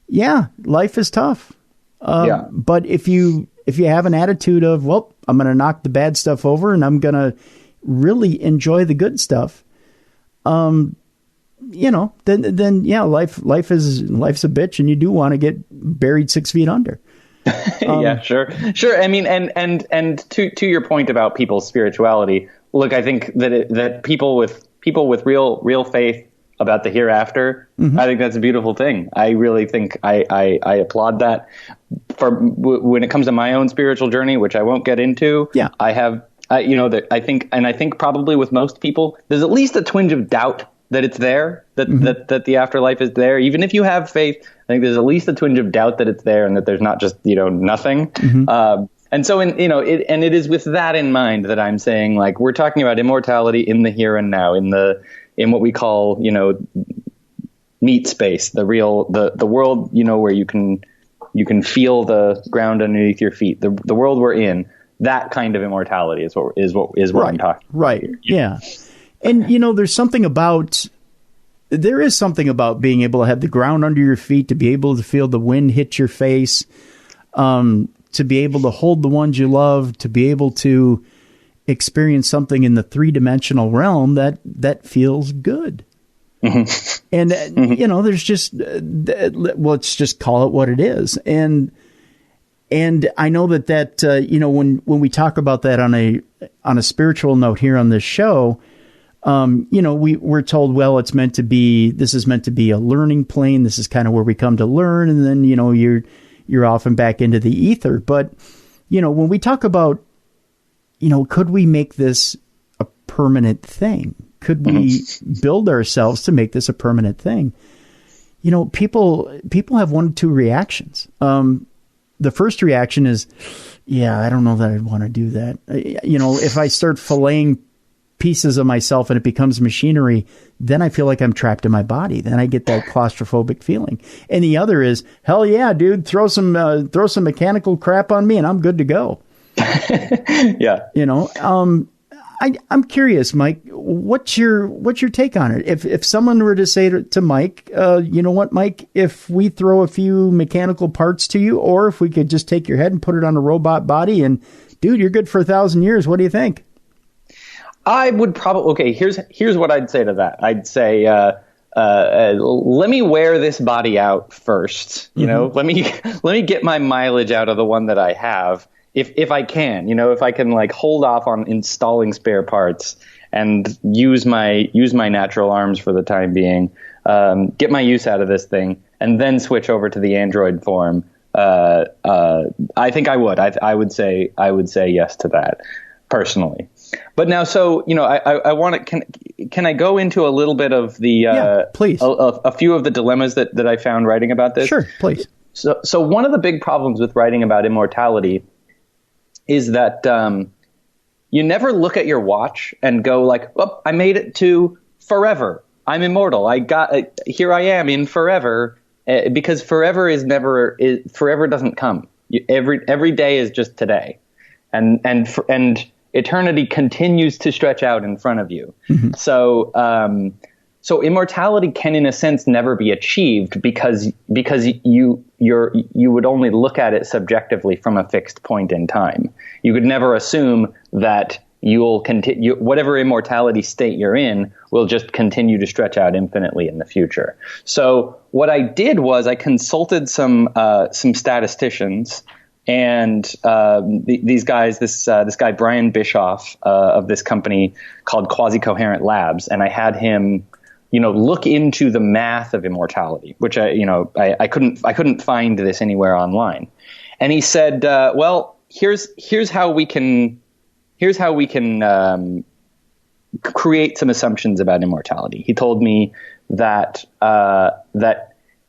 life is tough. But if you have an attitude of, well, I'm going to knock the bad stuff over and I'm going to really enjoy the good stuff, then life's a bitch, and you do want to get buried 6 feet under. Yeah, sure. I mean, and to your point about people's spirituality, look, I think that people with real faith about the hereafter. I think that's a beautiful thing. I really think I applaud that. When it comes to my own spiritual journey, which I won't get into, I have, I think probably with most people, there's at least a twinge of doubt that it's there, that the afterlife is there. Even if you have faith, I think there's at least a twinge of doubt that it's there and that there's not just, nothing. And so, it is with that in mind that I'm saying, like, we're talking about immortality in the here and now, in what we call, meat space, the world, where you can feel the ground underneath your feet, the world we're in. That kind of immortality is what right, I'm talking about. Right. Yeah. And, there is something about being able to have the ground under your feet, to be able to feel the wind hit your face, to be able to hold the ones you love, to be able to experience something in the 3-dimensional realm that feels good. And, there's just, let's just call it what it is. And I know that when we talk about that on a spiritual note here on this show, we're told, well, this is meant to be a learning plane. This is kind of where we come to learn. And then, you're often back into the ether. But, when we talk about, could we make this a permanent thing? Could we build ourselves to make this a permanent thing? People have one of two reactions. The first reaction is, I don't know that I'd want to do that. If I start filleting pieces of myself and it becomes machinery, then I feel like I'm trapped in my body. Then I get that claustrophobic feeling. And the other is, hell yeah, dude, throw some mechanical crap on me and I'm good to go. Yeah. I'm curious, Mike, what's your take on it? If someone were to say to Mike, you know what, Mike, if we throw a few mechanical parts to you, or if we could just take your head and put it on a robot body and, dude, you're good for 1,000 years. What do you think? I would probably, here's what I'd say to that. I'd say, let me wear this body out first. Let me get my mileage out of the one that I have. If I can, if I can like hold off on installing spare parts and use my natural arms for the time being, get my use out of this thing, and then switch over to the Android form. I think I would. I would say yes to that personally. But now, so I want to. Can I go into a little bit of the please a few of the dilemmas that I found writing about this? Sure, please. So one of the big problems with writing about immortality is that you never look at your watch and go like, oh, I made it to forever. I'm immortal. Here I am in forever, because forever forever doesn't come. Every day is just today, and eternity continues to stretch out in front of you. So immortality can, in a sense, never be achieved because you would only look at it subjectively from a fixed point in time. You could never assume that you'll continue, whatever immortality state you're in will just continue to stretch out infinitely in the future. So what I did was I consulted some statisticians. And these guys, this guy Brian Bischoff of this company called Quasi-Coherent Labs, and I had him, look into the math of immortality, which I couldn't find this anywhere online. And he said, well, here's how we can create some assumptions about immortality. He told me that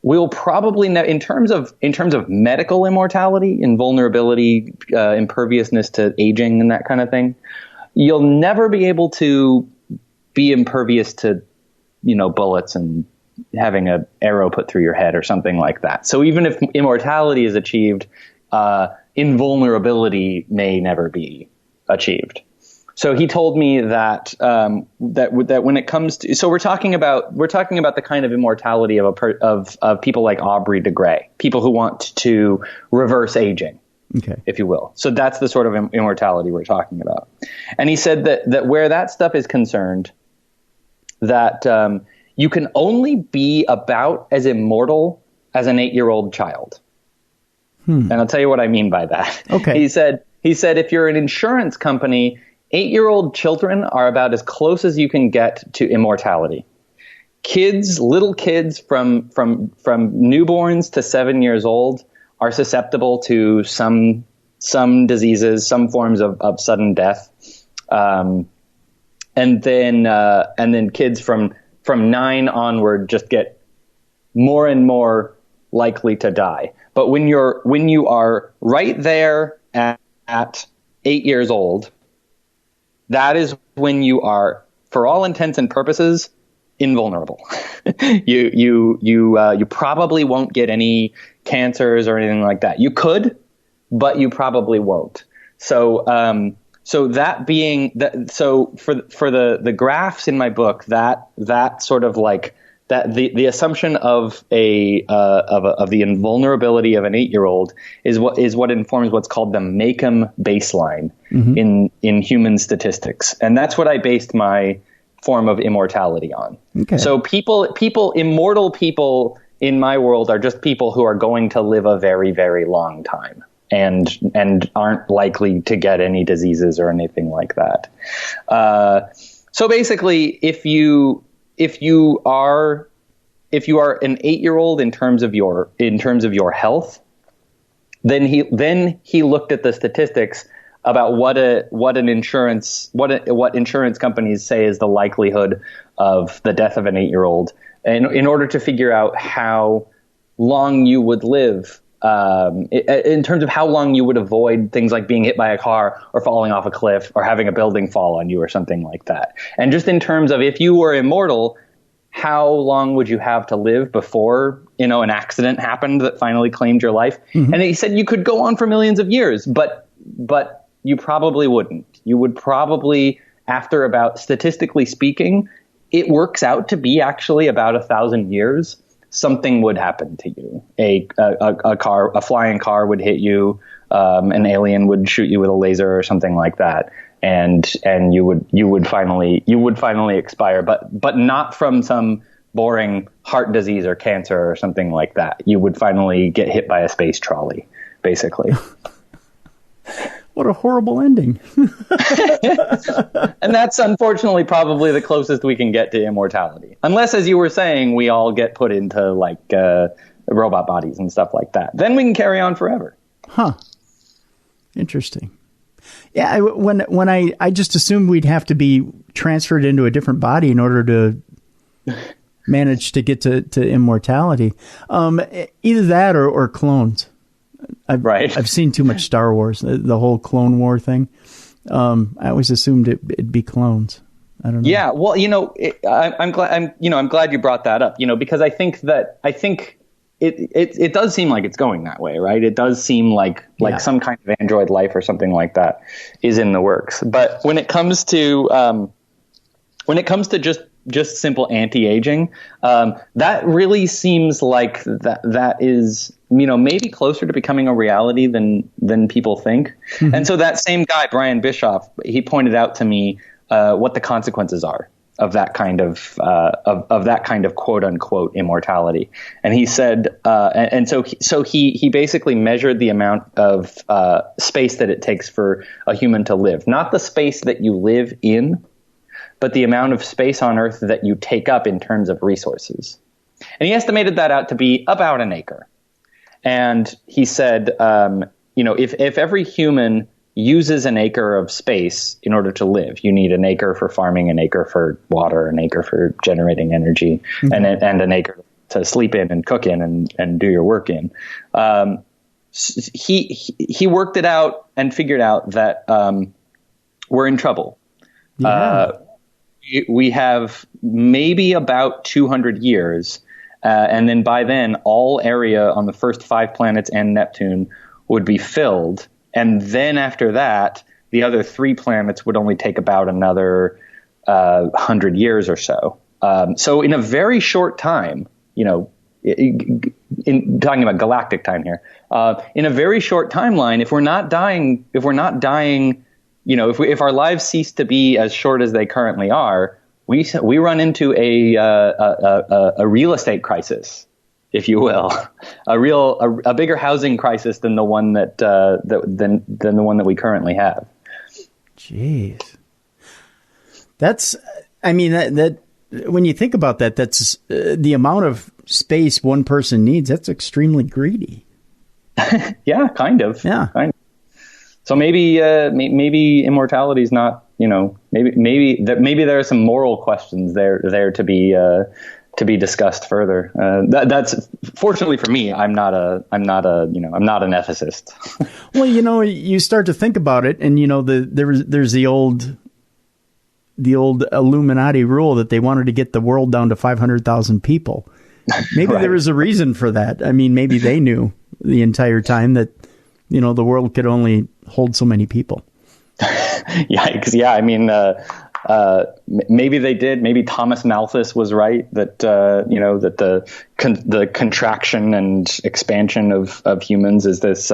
we'll probably in terms of medical immortality, invulnerability, imperviousness to aging and that kind of thing, you'll never be able to be impervious to, bullets and having an arrow put through your head or something like that. So even if immortality is achieved, invulnerability may never be achieved. So he told me that that when it comes to, so we're talking about the kind of immortality of people like Aubrey de Grey, people who want to reverse aging, if you will. So that's the sort of immortality we're talking about. And he said that where that stuff is concerned, that you can only be about as immortal as an 8-year-old child. And I'll tell you what I mean by that. Okay. He said if you're an insurance company, 8-year-old children are about as close as you can get to immortality. little kids from newborns to 7 years old are susceptible to some diseases, some forms of sudden death. And then kids from 9 onward just get more and more likely to die. But when you are right there at 8 years old, that is when you are, for all intents and purposes, invulnerable. You probably won't get any cancers or anything like that. You could, but you probably won't. So that being that, so for the graphs in my book, that sort of like that the assumption of the invulnerability of an 8-year-old is what informs what's called the Makeham baseline in human statistics, and that's what I based my form of immortality on. Okay. So immortal people in my world are just people who are going to live a very, very long time and aren't likely to get any diseases or anything like that. So basically, if you are an 8-year-old in terms of your health, then he looked at the statistics about what insurance companies say is the likelihood of the death of an 8-year-old, in order to figure out how long you would live, in terms of how long you would avoid things like being hit by a car or falling off a cliff or having a building fall on you or something like that. And just in terms of if you were immortal, how long would you have to live before, an accident happened that finally claimed your life? Mm-hmm. And he said you could go on for millions of years, but you probably wouldn't. You would probably, after about, statistically speaking, it works out to be actually about 1,000 years, something would happen to you. A flying car would hit you, an alien would shoot you with a laser or something like that. And you would finally expire, but not from some boring heart disease or cancer or something like that. You would finally get hit by a space trolley, basically. What a horrible ending. And that's unfortunately probably the closest we can get to immortality. Unless, as you were saying, we all get put into robot bodies and stuff like that. Then we can carry on forever. Huh. Interesting. Yeah, when I just assumed we'd have to be transferred into a different body in order to manage to get to immortality. Either that or clones. I've seen too much Star Wars, the whole Clone War thing. I always assumed it'd be clones. I don't know. Yeah, well, I'm glad you brought that up. Because I think it does seem like it's going that way, right? It does seem like some kind of android life or something like that is in the works. But when it comes to just simple anti-aging, that really seems like that is, maybe closer to becoming a reality than people think. Mm-hmm. And so that same guy, Brian Bischoff, he pointed out to me what the consequences are of that kind of quote unquote immortality. And he said, so he basically measured the amount of space that it takes for a human to live, not the space that you live in, but the amount of space on Earth that you take up in terms of resources. And he estimated that out to be about an acre. And he said, if every human uses an acre of space in order to live, you need an acre for farming, an acre for water, an acre for generating energy, mm-hmm. and an acre to sleep in and cook in and do your work in. He worked it out and figured out that we're in trouble. Yeah. We have maybe about 200 years, and then by then, all area on the first 5 planets and Neptune would be filled. And then after that, the other 3 planets would only take about another 100 years or so. So in a very short time, in talking about galactic time here, in a very short timeline, if we're not dying, if our lives cease to be as short as they currently are, we run into a real estate crisis, if you will, a bigger housing crisis than the one that the one that we currently have. Jeez, that when you think about that, that's the amount of space one person needs. That's extremely greedy. Yeah, kind of. Yeah. Kind of. So maybe immortality is not, maybe there are some moral questions there to be discussed further. That's fortunately for me. I'm not an ethicist. Well, you start to think about it, and there's the old Illuminati rule that they wanted to get the world down to 500,000 people. Maybe Right. There was a reason for that. I mean, maybe they knew the entire time that the world could only hold so many people. Yikes! Yeah, I mean, maybe they did. Maybe Thomas Malthus was right that that the contraction and expansion of humans is this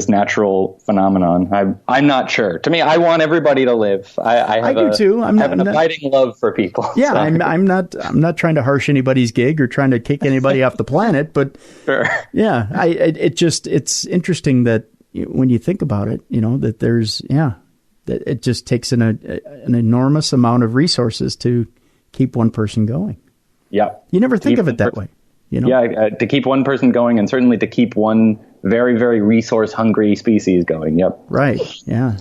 natural phenomenon. I'm not sure. To me, I want everybody to live. I do too. I have an abiding love for people. Yeah, so. I'm not trying to harsh anybody's gig or trying to kick anybody off the planet, but Sure. Yeah, it's interesting that when you think about it, that there's that it just takes an enormous amount of resources to keep one person going. Yeah. You never think of it that way. Yeah, to keep one person going, and certainly to keep one very, very resource-hungry species going. Yep. Right. Yeah.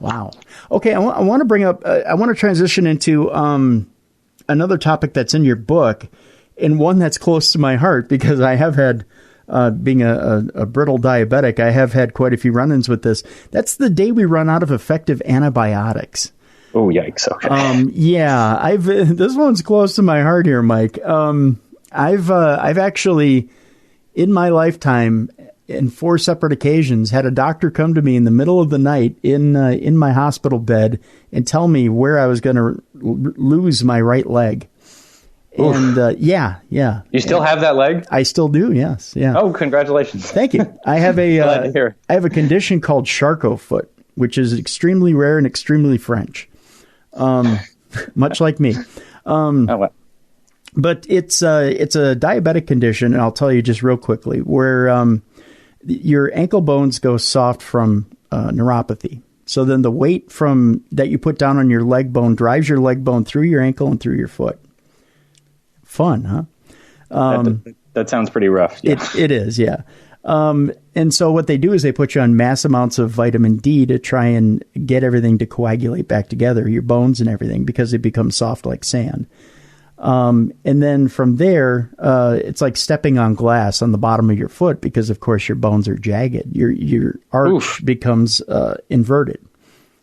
Wow. Okay, I want to bring up. I want to transition into another topic that's in your book, and one that's close to my heart because I have had, being a brittle diabetic, I have had quite a few run-ins with this. That's the day we run out of effective antibiotics. Oh, yikes. Okay. Yeah, this one's close to my heart here, Mike. I've actually, in my lifetime, in 4 separate occasions, had a doctor come to me in the middle of the night in my hospital bed and tell me where I was going to lose my right leg. Oof. And yeah. You still have that leg? I still do. Yes. Yeah. Oh, congratulations! Thank you. I have Glad to hear. I have a condition called Charcot foot, which is extremely rare and extremely French, much like me. Well. But it's a diabetic condition, and I'll tell you just real quickly, where your ankle bones go soft from neuropathy. So then the weight that you put down on your leg bone drives your leg bone through your ankle and through your foot. Fun, huh? That sounds pretty rough. Yeah. It is, yeah. And so what they do is they put you on mass amounts of vitamin D to try and get everything to coagulate back together, your bones and everything, because they become soft like sand. And then from there, it's like stepping on glass on the bottom of your foot because, of course, your bones are jagged. Your arch becomes inverted.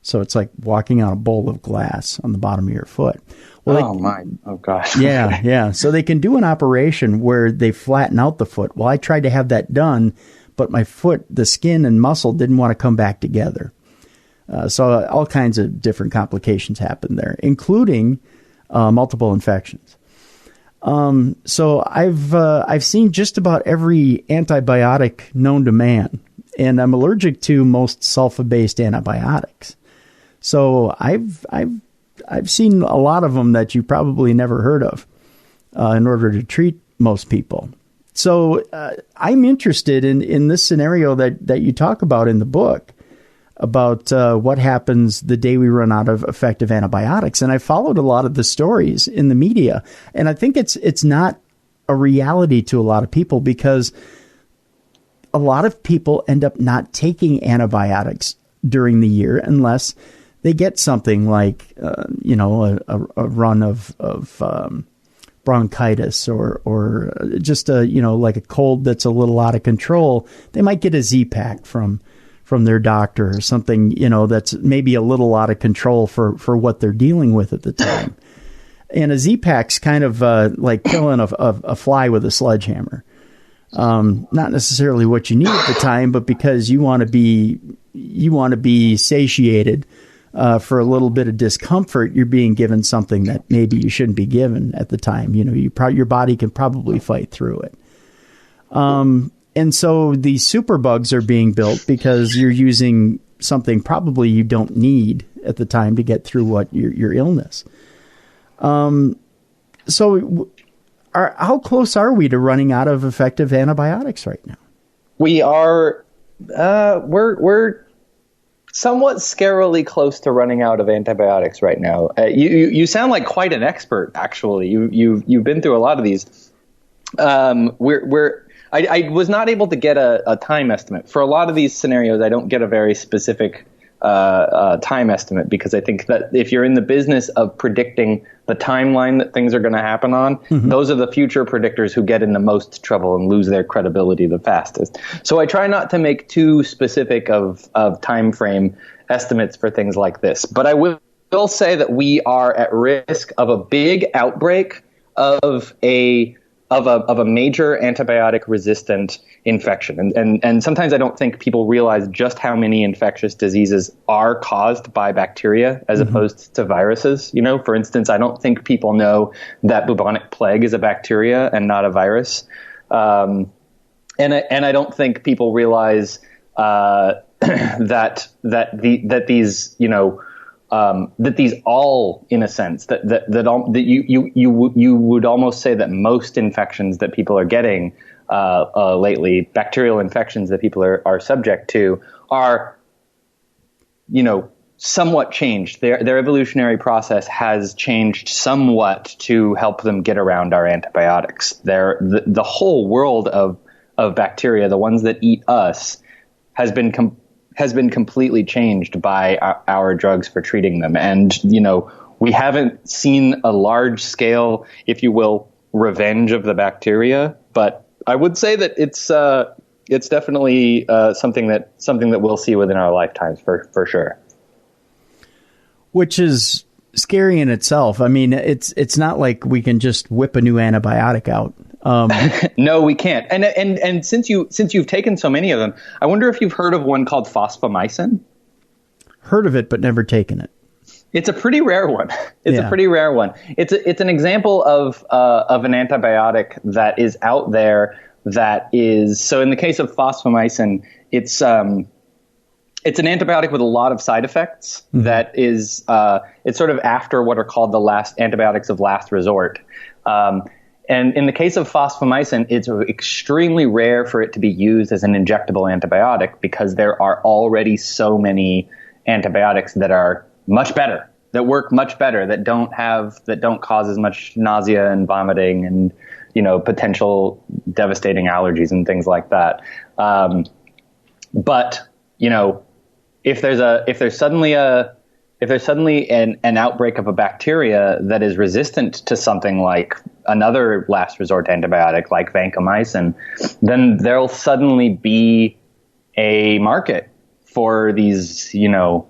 So it's like walking on a bowl of glass on the bottom of your foot. Well, Oh, gosh. Yeah. So they can do an operation where they flatten out the foot. Well, I tried to have that done, but my foot, the skin and muscle didn't want to come back together. So all kinds of different complications happen there, including multiple infections. So I've seen just about every antibiotic known to man, and I'm allergic to most sulfa-based antibiotics. So I've seen a lot of them that you probably never heard of in order to treat most people. So I'm interested in this scenario that you talk about in the book about what happens the day we run out of effective antibiotics. And I followed a lot of the stories in the media, and I think it's not a reality to a lot of people because a lot of people end up not taking antibiotics during the year unless they get something like, a run of bronchitis or just like a cold that's a little out of control. They might get a Z-Pack from their doctor or something, that's maybe a little out of control for what they're dealing with at the time. And a Z-Pack's kind of like killing a fly with a sledgehammer. Not necessarily what you need at the time, but because you want to be satiated for a little bit of discomfort, you're being given something that maybe you shouldn't be given at the time. Your body can probably fight through it. And so these superbugs are being built because you're using something probably you don't need at the time to get through your illness. So how close are we to running out of effective antibiotics right now? We are, we're somewhat scarily close to running out of antibiotics right now. You sound like quite an expert, actually. You've been through a lot of these. I was not able to get a time estimate for a lot of these scenarios. I don't get a very specific time estimate, because I think that if you're in the business of predicting the timeline that things are going to happen on, those are the future predictors who get in the most trouble and lose their credibility the fastest. So I try not to make too specific of time frame estimates for things like this. But I will say that we are at risk of a big outbreak of a major antibiotic resistant infection. And sometimes I don't think people realize just how many infectious diseases are caused by bacteria as opposed to viruses. You know, for instance, I don't think people know that bubonic plague is a bacteria and not a virus. And I don't think people realize that these, you know, that these all, in a sense, that you would almost say that most infections that people are getting lately, bacterial infections that people are subject to, are, you know, somewhat changed. Their evolutionary process has changed somewhat to help them get around our antibiotics. The whole world of bacteria, the ones that eat us, has been completely changed by our drugs for treating them. And, you know, we haven't seen a large scale, if you will, revenge of the bacteria, but I would say that it's definitely something that we'll see within our lifetimes for sure. Which is scary in itself. I mean, it's not like we can just whip a new antibiotic out. No, we can't. And since you've taken so many of them, I wonder if you've heard of one called fosfomycin. Heard of it, but never taken it. It's a pretty rare one. A pretty rare one. It's an example of an antibiotic that is out there that is, so in the case of fosfomycin, it's an antibiotic with a lot of side effects that is, it's sort of after what are called the antibiotics of last resort. And in the case of fosfomycin, it's extremely rare for it to be used as an injectable antibiotic because there are already so many antibiotics that are much better, that work much better, that don't cause as much nausea and vomiting and, you know, potential devastating allergies and things like that. But, you know, if there's suddenly an outbreak of a bacteria that is resistant to something like another last resort antibiotic like vancomycin, then there'll suddenly be a market for these, you know,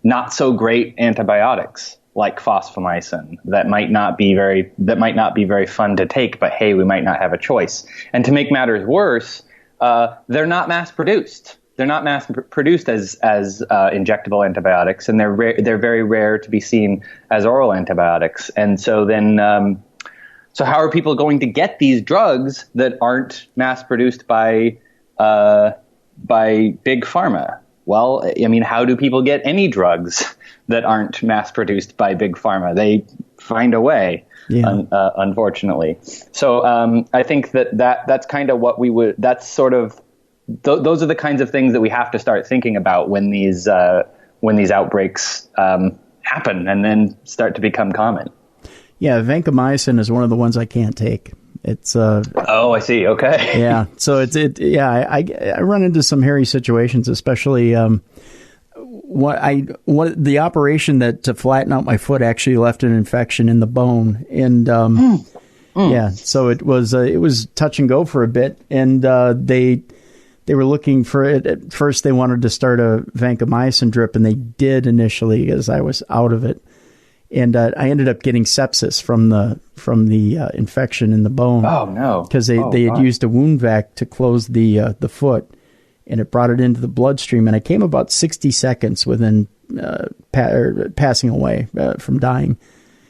not so great antibiotics like fosfomycin that might not be very fun to take, but hey, we might not have a choice. And to make matters worse, they're not mass produced. They're not mass produced as injectable antibiotics, and they're very rare to be seen as oral antibiotics. And so then, so how are people going to get these drugs that aren't mass produced by big pharma? Well, I mean, how do people get any drugs that aren't mass produced by big pharma? They find a way, unfortunately. So I think that's kind of what we would. That's sort of. Those are the kinds of things that we have to start thinking about when these outbreaks happen and then start to become common. Yeah, vancomycin is one of the ones I can't take. It's oh, I see. Okay. Yeah. So I run into some hairy situations, especially the operation to flatten out my foot actually left an infection in the bone, and yeah, so it was touch and go for a bit, and they were looking for it. At first, they wanted to start a vancomycin drip, and they did initially as I was out of it. And I ended up getting sepsis from the infection in the bone. Oh no! Because they had used a wound vac to close the foot, and it brought it into the bloodstream. And I came about 60 seconds within passing away from dying.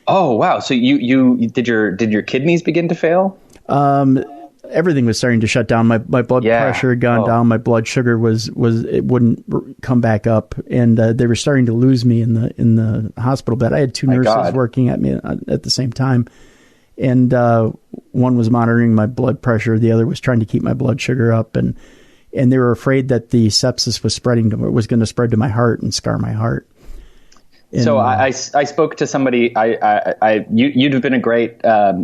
Oh wow! So you did your kidneys begin to fail? Everything was starting to shut down. My blood pressure had gone down. My blood sugar was it wouldn't come back up, and they were starting to lose me in the hospital bed. I had two nurses working at me at the same time, and one was monitoring my blood pressure. The other was trying to keep my blood sugar up, and and they were afraid that the sepsis was going to spread to my heart and scar my heart. And, so I spoke to somebody. You'd have been a great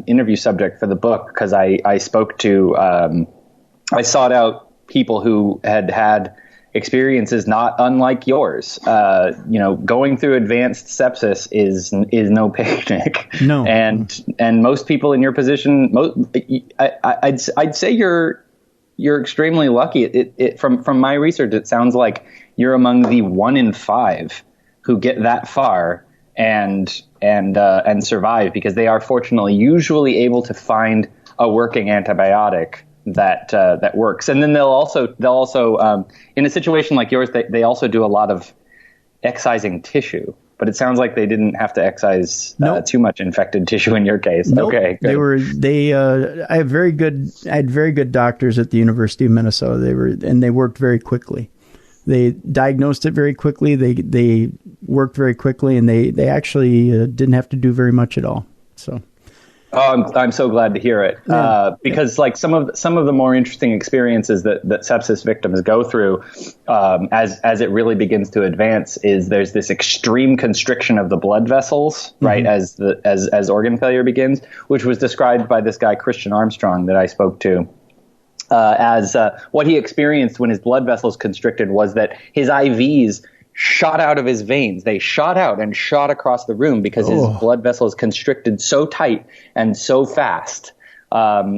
interview subject for the book, because I spoke to I sought out people who had experiences not unlike yours. Going through advanced sepsis is no picnic. No, and most people in your position, I'd say you're extremely lucky. From my research, it sounds like you're among the 1 in 5 who get that far and survive, because they are fortunately usually able to find a working antibiotic that works. And then they'll also in a situation like yours, they also do a lot of excising tissue. But it sounds like they didn't have to excise too much infected tissue in your case. Nope. Okay, good. I had very good doctors at the University of Minnesota. They worked very quickly. They diagnosed it very quickly. They worked very quickly, and they actually didn't have to do very much at all. So, I'm so glad to hear it. Because like some of the more interesting experiences that sepsis victims go through, as it really begins to advance, is there's this extreme constriction of the blood vessels, right, as organ failure begins, which was described by this guy Christian Armstrong that I spoke to. As what he experienced when his blood vessels constricted was that his IVs shot out of his veins. They shot out and shot across the room because his blood vessels constricted so tight and so fast,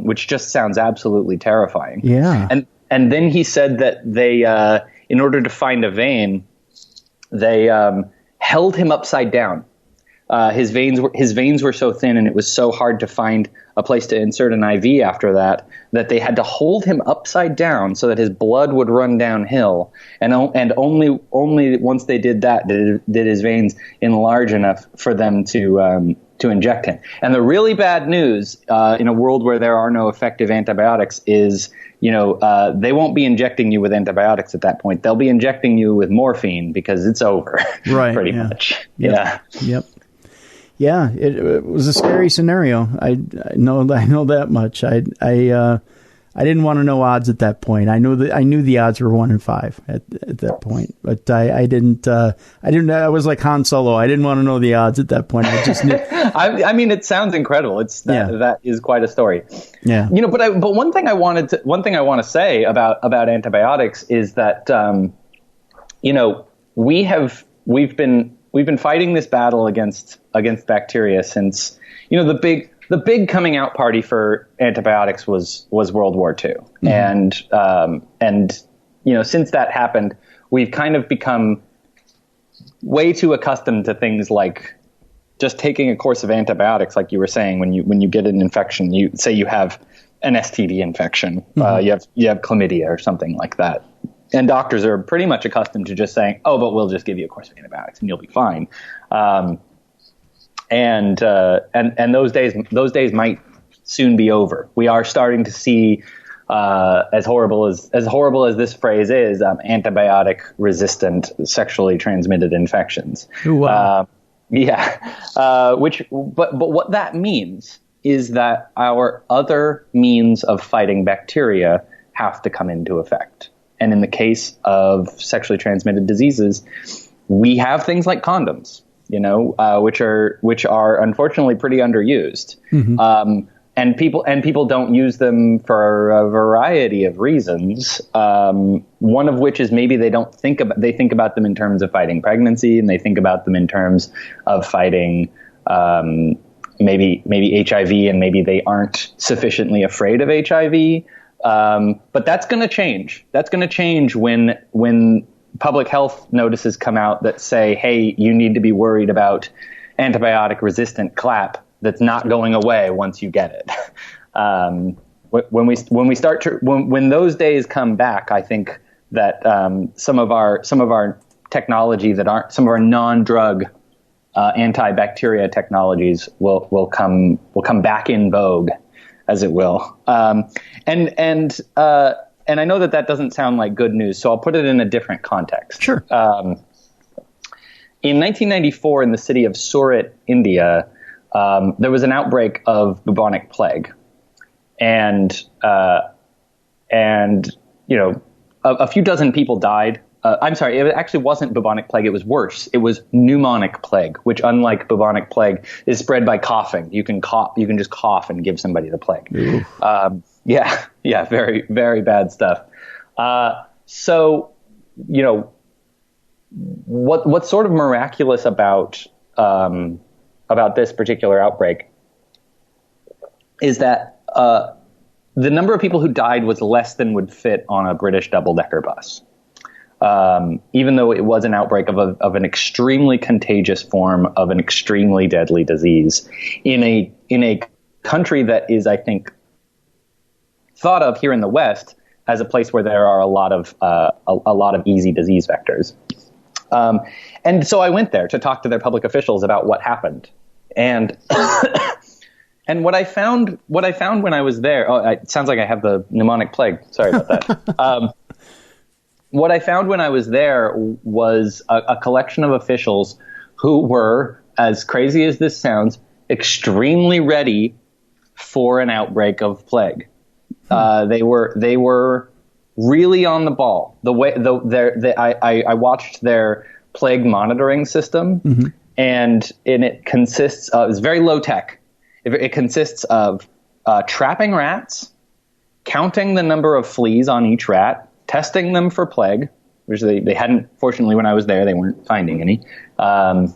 which just sounds absolutely terrifying. Yeah. And then he said that they, in order to find a vein, they held him upside down. His veins were so thin, and it was so hard to find a place to insert an IV after that they had to hold him upside down so that his blood would run downhill. And only once they did that did his veins enlarge enough for them to inject him. And the really bad news in a world where there are no effective antibiotics is, they won't be injecting you with antibiotics at that point. They'll be injecting you with morphine because it's over. Right. Pretty much. Yep. Yeah. Yep. Yeah, it was a scary scenario. I know that much. I didn't want to know odds at that point. I knew the odds were 1 in 5 at that point, but I didn't. I was like Han Solo. I didn't want to know the odds at that point. I just knew. I mean, it sounds incredible. That is quite a story. Yeah. But one thing I want to say about antibiotics is that we've been fighting this battle against bacteria since, the big coming out party for antibiotics was World War II. Mm-hmm. And since that happened, we've kind of become way too accustomed to things like just taking a course of antibiotics, like you were saying, when you get an infection, you say you have an STD infection, mm-hmm. you have chlamydia or something like that. And doctors are pretty much accustomed to just saying, "Oh, but we'll just give you a course of antibiotics and you'll be fine." And those days might soon be over. We are starting to see, as horrible as this phrase is, antibiotic resistant sexually transmitted infections. Ooh, wow. But what that means is that our other means of fighting bacteria have to come into effect. And in the case of sexually transmitted diseases, we have things like condoms, which are unfortunately pretty underused. Mm-hmm. And people don't use them for a variety of reasons. One of which is maybe they think about them in terms of fighting pregnancy, and they think about them in terms of fighting maybe HIV, and maybe they aren't sufficiently afraid of HIV. But that's going to change. That's going to change when public health notices come out that say, "Hey, you need to be worried about antibiotic resistant clap that's not going away once you get it." When those days come back, I think that some of our technology some of our non-drug antibacteria technologies will come back in vogue, as it will. And I know that doesn't sound like good news, so I'll put it in a different context. Sure. In 1994, in the city of Surat, India, there was an outbreak of bubonic plague, and a few dozen people died. I'm sorry, it actually wasn't bubonic plague. It was worse. It was pneumonic plague, which, unlike bubonic plague, is spread by coughing. You can cough. You can just cough and give somebody the plague. Yeah, very, very bad stuff. So, you know, what's sort of miraculous about this particular outbreak is that the number of people who died was less than would fit on a British double-decker bus. Even though it was an outbreak of an extremely contagious form of an extremely deadly disease in a country that is, I think, thought of here in the West as a place where there are a lot of easy disease vectors. And so I went there to talk to their public officials about what happened. And and what I found when I was there, it sounds like I have the pneumonic plague. Sorry about that. What I found when I was there was a collection of officials who were, as crazy as this sounds, extremely ready for an outbreak of plague. They were really on the ball. I watched their plague monitoring system, and it consists of, it's very low tech. It consists of trapping rats, counting the number of fleas on each rat, testing them for plague, which they hadn't, fortunately, when I was there, they weren't finding any. And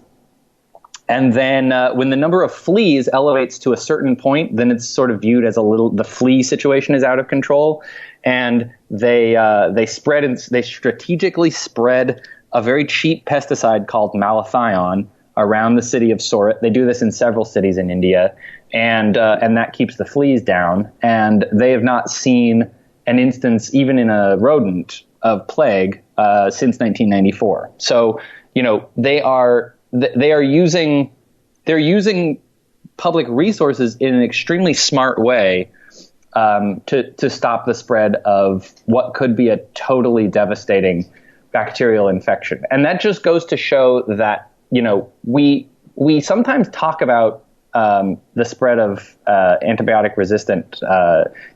then when the number of fleas elevates to a certain point, then it's sort of viewed as the flea situation is out of control. And they strategically spread a very cheap pesticide called malathion around the city of Surat. They do this in several cities in India, and that keeps the fleas down. And they have not seen an instance, even in a rodent, of plague since 1994. So, you know, they're using public resources in an extremely smart way to stop the spread of what could be a totally devastating bacterial infection. And that just goes to show that, you know, we sometimes talk about the spread of antibiotic-resistant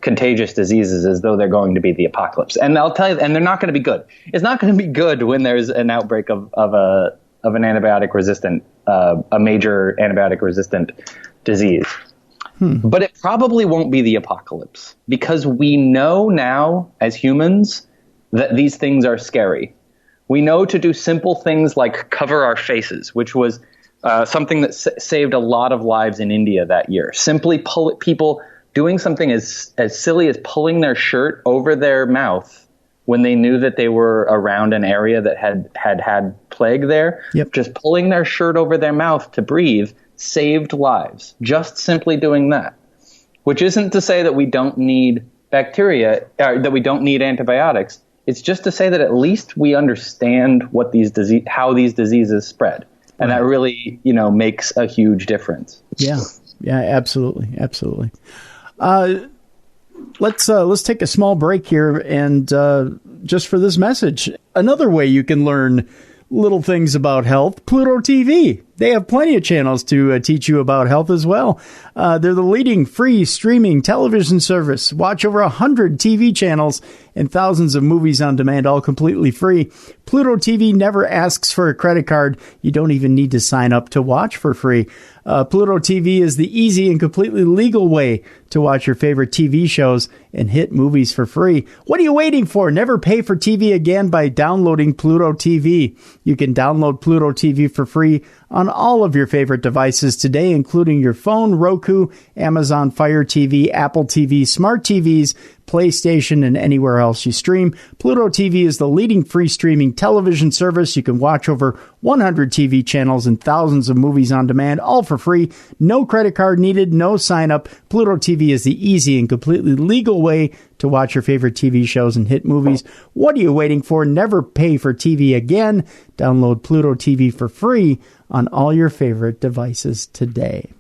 contagious diseases as though they're going to be the apocalypse. And I'll tell you, and they're not going to be good. It's not going to be good when there's an outbreak of an antibiotic-resistant, a major antibiotic-resistant disease. But it probably won't be the apocalypse, because we know now as humans that these things are scary. We know to do simple things like cover our faces, which was something that saved a lot of lives in India that year. Simply people doing something as silly as pulling their shirt over their mouth when they knew that they were around an area that had plague there. Yep. Just pulling their shirt over their mouth to breathe saved lives. Just simply doing that. Which isn't to say that we don't need bacteria, that we don't need antibiotics. It's just to say that at least we understand how these diseases spread. And that really, you know, makes a huge difference. Yeah, absolutely. Let's take a small break here, and just for this message, another way you can learn little things about health, Pluto TV. They have plenty of channels to teach you about health as well. They're the leading free streaming television service. Watch over 100 TV channels and thousands of movies on demand, all completely free. Pluto TV never asks for a credit card. You don't even need to sign up to watch for free. Pluto TV is the easy and completely legal way to watch your favorite TV shows and hit movies for free. What are you waiting for? Never pay for TV again by downloading Pluto TV. You can download Pluto TV for free on all of your favorite devices today, including your phone, Roku, Amazon Fire TV, Apple TV, smart TVs, PlayStation, and anywhere else you stream. Pluto TV is the leading free streaming television service. You can watch over 100 TV channels and thousands of movies on demand, all for free. No credit card needed, no sign up. Pluto TV is the easy and completely legal way to watch your favorite TV shows and hit movies. What are you waiting for? Never pay for TV again. Download Pluto TV for free on all your favorite devices today.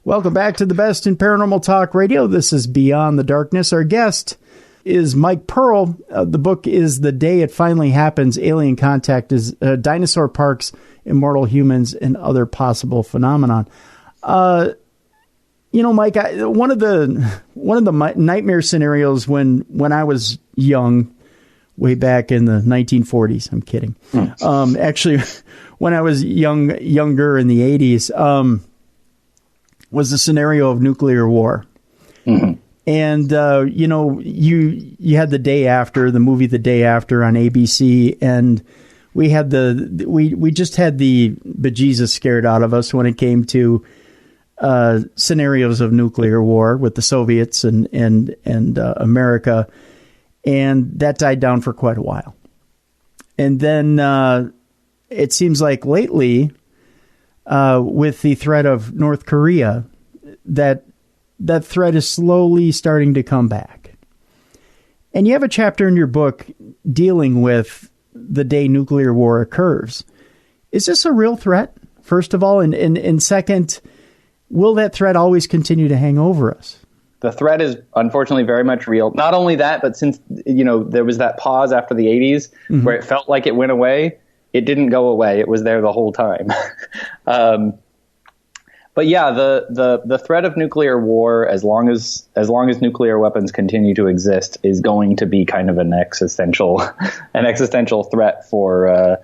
Welcome back to the best in paranormal talk radio. This is Beyond the Darkness. Our guest is Mike Pearl. The book is The Day It Finally Happens, Alien Contact, is Dinosaur Parks, Immortal Humans, and Other Possible Phenomenon. You know, Mike, one of the nightmare scenarios when I was young way back in the 1940s. I'm kidding. Actually, when I was younger in the 80s, was the scenario of nuclear war. Mm-hmm. And, you had the movie The Day After on ABC, and we had we just had the bejesus scared out of us when it came to scenarios of nuclear war with the Soviets and America, and that died down for quite a while. And then it seems like lately, with the threat of North Korea, that threat is slowly starting to come back. And you have a chapter in your book dealing with the day nuclear war occurs. Is this a real threat, first of all? And second, will that threat always continue to hang over us? The threat is unfortunately very much real. Not only that, but since, there was that pause after the 80s mm-hmm. where it felt like it went away, it didn't go away. It was there the whole time. But yeah, the threat of nuclear war, as long as nuclear weapons continue to exist, is going to be kind of an existential threat for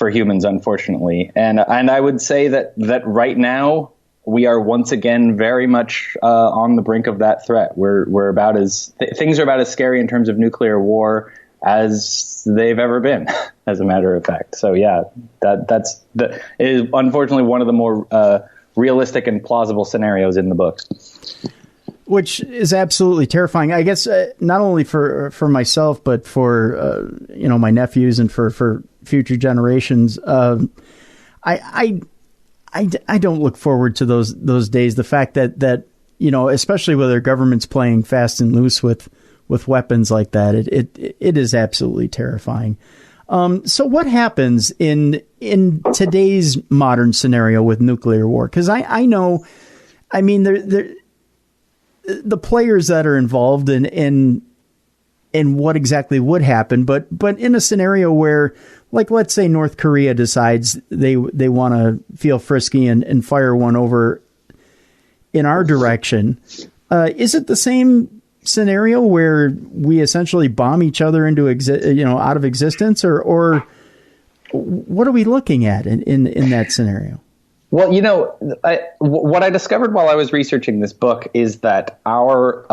humans, unfortunately. And I would say that right now we are once again very much on the brink of that threat. Things are about as scary in terms of nuclear war as they've ever been, as a matter of fact. So yeah, it is unfortunately one of the more realistic and plausible scenarios in the book. Which is absolutely terrifying. I guess not only for myself, but for my nephews and for future generations. I don't look forward to those days. The fact that especially with our governments playing fast and loose with weapons like that, it is absolutely terrifying. So what happens in today's modern scenario with nuclear war? Because I know, I mean, the players that are involved in what exactly would happen, but in a scenario where, like, let's say North Korea decides they want to feel frisky and fire one over in our direction, is it the same scenario where we essentially bomb each other into out of existence, or what are we looking at in that scenario? Well, what I discovered while I was researching this book is that our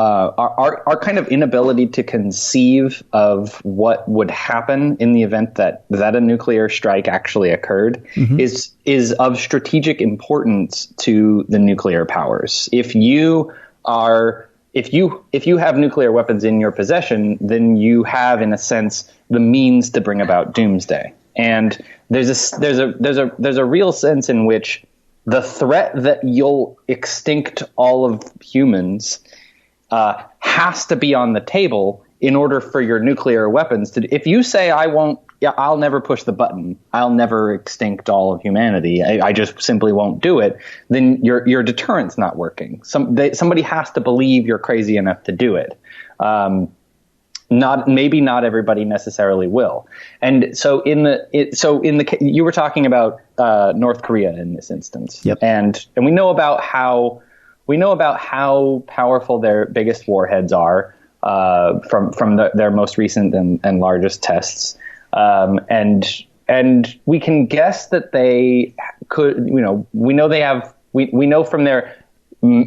kind of inability to conceive of what would happen in the event that a nuclear strike actually occurred mm-hmm. is of strategic importance to the nuclear powers. If you have nuclear weapons in your possession, then you have, in a sense, the means to bring about doomsday. And there's a real sense in which the threat that you'll extinct all of humans has to be on the table in order for your nuclear weapons to. If you say I'll never push the button, I'll never extinct all of humanity, I just simply won't do it, then your deterrent's not working. Somebody has to believe you're crazy enough to do it. Not everybody necessarily will. And so you were talking about North Korea in this instance. Yep. And we know about how powerful their biggest warheads are from their most recent and largest tests. And we can guess that they could, we know from their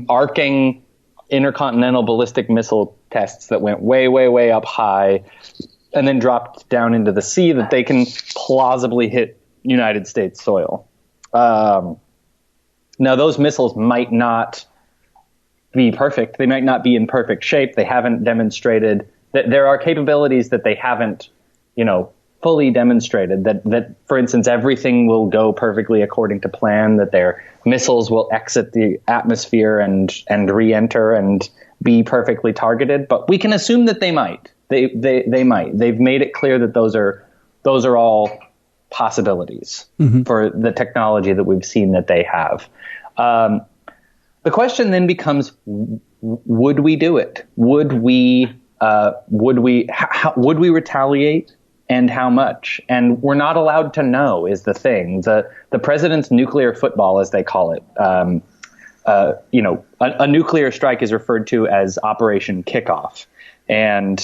arcing intercontinental ballistic missile tests that went way, way, way up high and then dropped down into the sea that they can plausibly hit United States soil. Now, those missiles might not be perfect. They might not be in perfect shape. They haven't demonstrated that there are capabilities that they haven't, fully demonstrated that, for instance, everything will go perfectly according to plan, that their missiles will exit the atmosphere and re-enter and be perfectly targeted. But we can assume that they might. They might. They've made it clear that those are all possibilities mm-hmm. for the technology that we've seen that they have. The question then becomes: would we do it? Would we retaliate? And how much? And we're not allowed to know is the thing. The president's nuclear football, as they call it, a nuclear strike is referred to as Operation Kickoff. And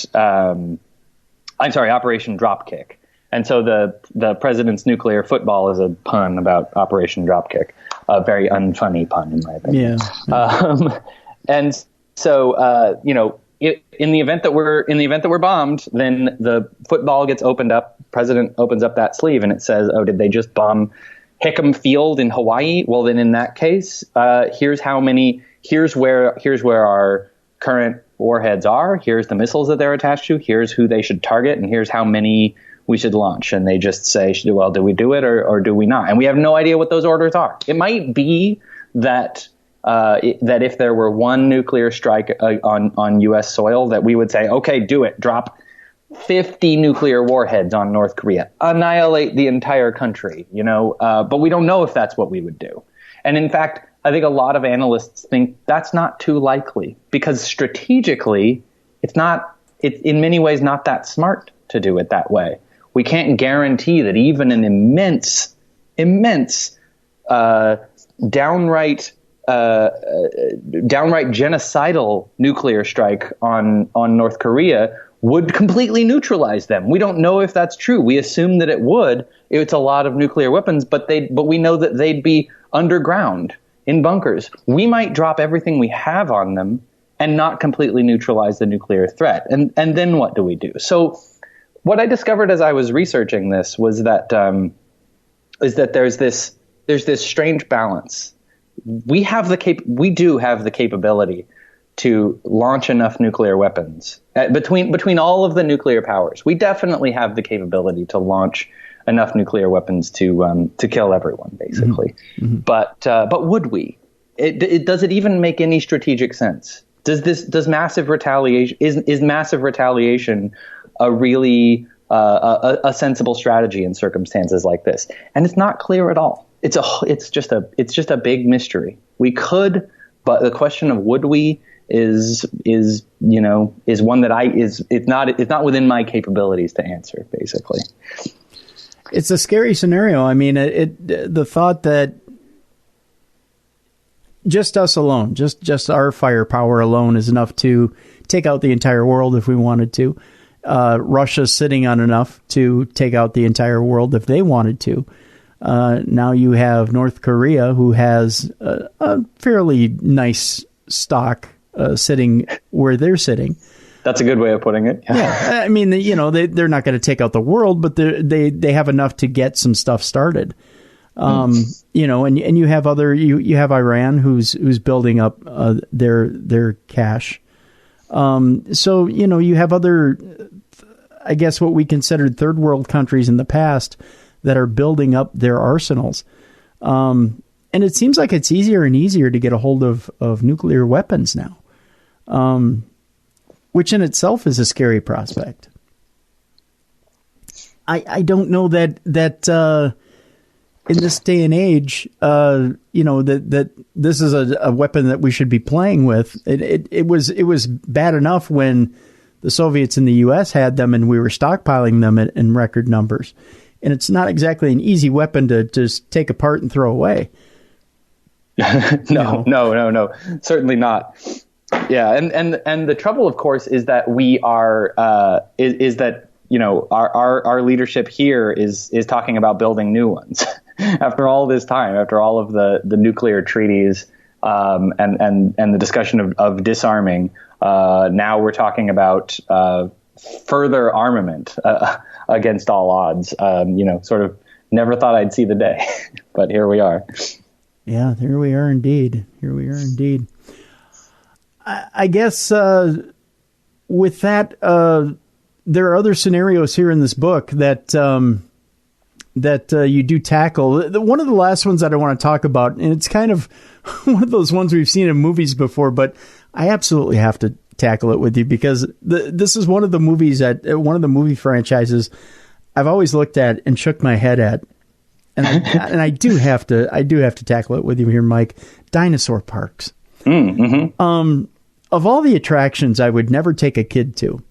I'm sorry, Operation Dropkick. And so the president's nuclear football is a pun about Operation Dropkick, a very unfunny pun in my opinion. Yeah. And so in the event that we're bombed, then the football gets opened up. President opens up that sleeve and it says, "Oh, did they just bomb Hickam Field in Hawaii? Well, then in that case, here's where our current warheads are. Here's the missiles that they're attached to. Here's who they should target, and here's how many we should launch." And they just say, "Well, do we do it or do we not?" And we have no idea what those orders are. It might be that if there were one nuclear strike on U.S. soil, that we would say, "Okay, do it. Drop 50 nuclear warheads on North Korea, annihilate the entire country." But we don't know if that's what we would do. And in fact, I think a lot of analysts think that's not too likely, because strategically, it's in many ways not that smart to do it that way. We can't guarantee that even an immense, downright genocidal nuclear strike on North Korea would completely neutralize them. We don't know if that's true. We assume that it would. It's a lot of nuclear weapons, but we know that they'd be underground in bunkers. We might drop everything we have on them and not completely neutralize the nuclear threat. And then what do we do? So what I discovered as I was researching this was that there's this strange balance. We do have the capability to launch enough nuclear weapons between all of the nuclear powers. We definitely have the capability to launch enough nuclear weapons to kill everyone, basically. Mm-hmm. But would we? Does it even make any strategic sense? Does massive retaliation is massive retaliation a really a sensible strategy in circumstances like this? And it's not clear at all. It's just a big mystery. We could, but the question of would we is one that it's not within my capabilities to answer, basically. It's a scary scenario. I mean, the thought that just us alone, just our firepower alone is enough to take out the entire world if we wanted to. Russia's sitting on enough to take out the entire world if they wanted to. Now you have North Korea, who has a fairly nice stock sitting where they're sitting. That's a good way of putting it. Yeah. I mean, they're not going to take out the world, but they have enough to get some stuff started. And you have you have Iran who's building up their cache. So you have other, I guess, what we considered third world countries in the past that are building up their arsenals. And it seems like it's easier and easier to get a hold of nuclear weapons now. Which in itself is a scary prospect. I don't know that in this day and age, that this is a weapon that we should be playing with. It was bad enough when the Soviets and the U.S. had them and we were stockpiling them in record numbers. And it's not exactly an easy weapon to just take apart and throw away. No, certainly not. Yeah, and the trouble, of course, is that we are our leadership here is talking about building new ones. After all this time, after all of the nuclear treaties and the discussion of disarming, now we're talking about further armament against all odds. Sort of never thought I'd see the day, but here we are. Yeah, here we are indeed. I guess with that, there are other scenarios here in this book that you do tackle. One of the last ones that I want to talk about, and it's kind of one of those ones we've seen in movies before, but I absolutely have to tackle it with you because this is one of the movies one of the movie franchises I've always looked at and shook my head at, and I do have to tackle it with you here, Mike. Dinosaur Parks. Mm-hmm. Of all the attractions I would never take a kid to,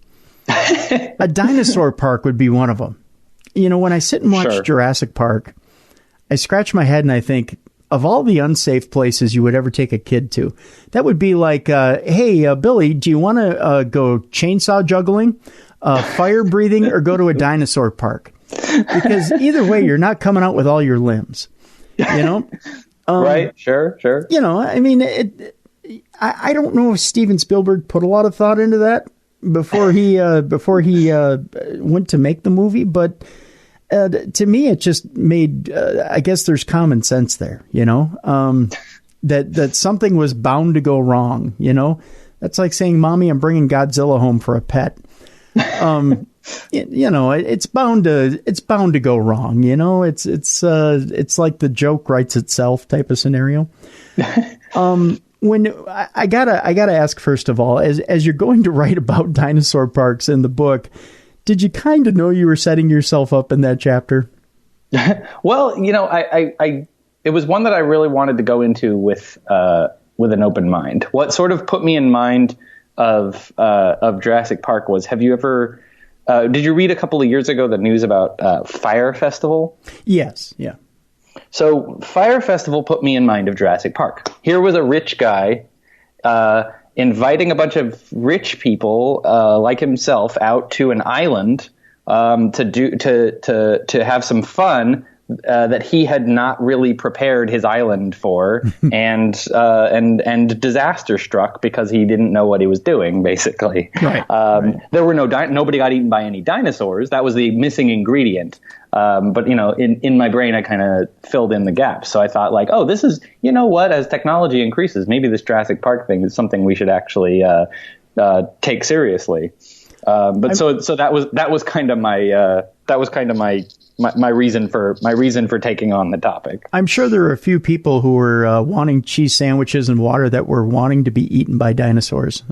a dinosaur park would be one of them. When I sit and watch Jurassic Park, I scratch my head and I think, of all the unsafe places you would ever take a kid to, that would be like, hey, Billy, do you want to go chainsaw juggling, fire breathing, or go to a dinosaur park? Because either way, you're not coming out with all your limbs, Right. Sure. I mean, I don't know if Steven Spielberg put a lot of thought into that before he went to make the movie, but to me, it just made, I guess there's common sense there, that something was bound to go wrong, That's like saying, Mommy, I'm bringing Godzilla home for a pet. It's bound to go wrong. It's like the joke writes itself type of scenario. When I gotta ask, first of all, as you're going to write about dinosaur parks in the book, did you kind of know you were setting yourself up in that chapter? Well, it was one that I really wanted to go into with an open mind. What sort of put me in mind of Jurassic Park was, have you ever, did you read a couple of years ago the news about Fire Festival? Yes. Yeah. So Fire Festival put me in mind of Jurassic Park. Here was a rich guy inviting a bunch of rich people like himself out to an island to have some fun that he had not really prepared his island for, and disaster struck because he didn't know what he was doing. Basically, right. There were nobody got eaten by any dinosaurs. That was the missing ingredient. But in my brain, I kind of filled in the gaps. So I thought, like, oh, this is, as technology increases, maybe this Jurassic Park thing is something we should actually take seriously. So that was kind of my reason for taking on the topic. I'm sure there are a few people who were wanting cheese sandwiches and water that were wanting to be eaten by dinosaurs.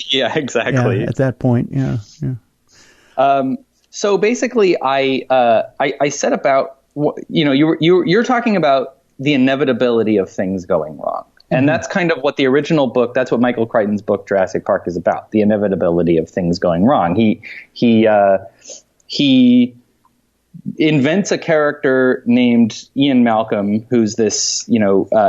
Yeah, exactly. Yeah, at that point, yeah. So basically, I set about you're talking about the inevitability of things going wrong. And that's kind of what the original book, that's what Michael Crichton's book Jurassic Park is about, the inevitability of things going wrong. He invents a character named Ian Malcolm, who's this,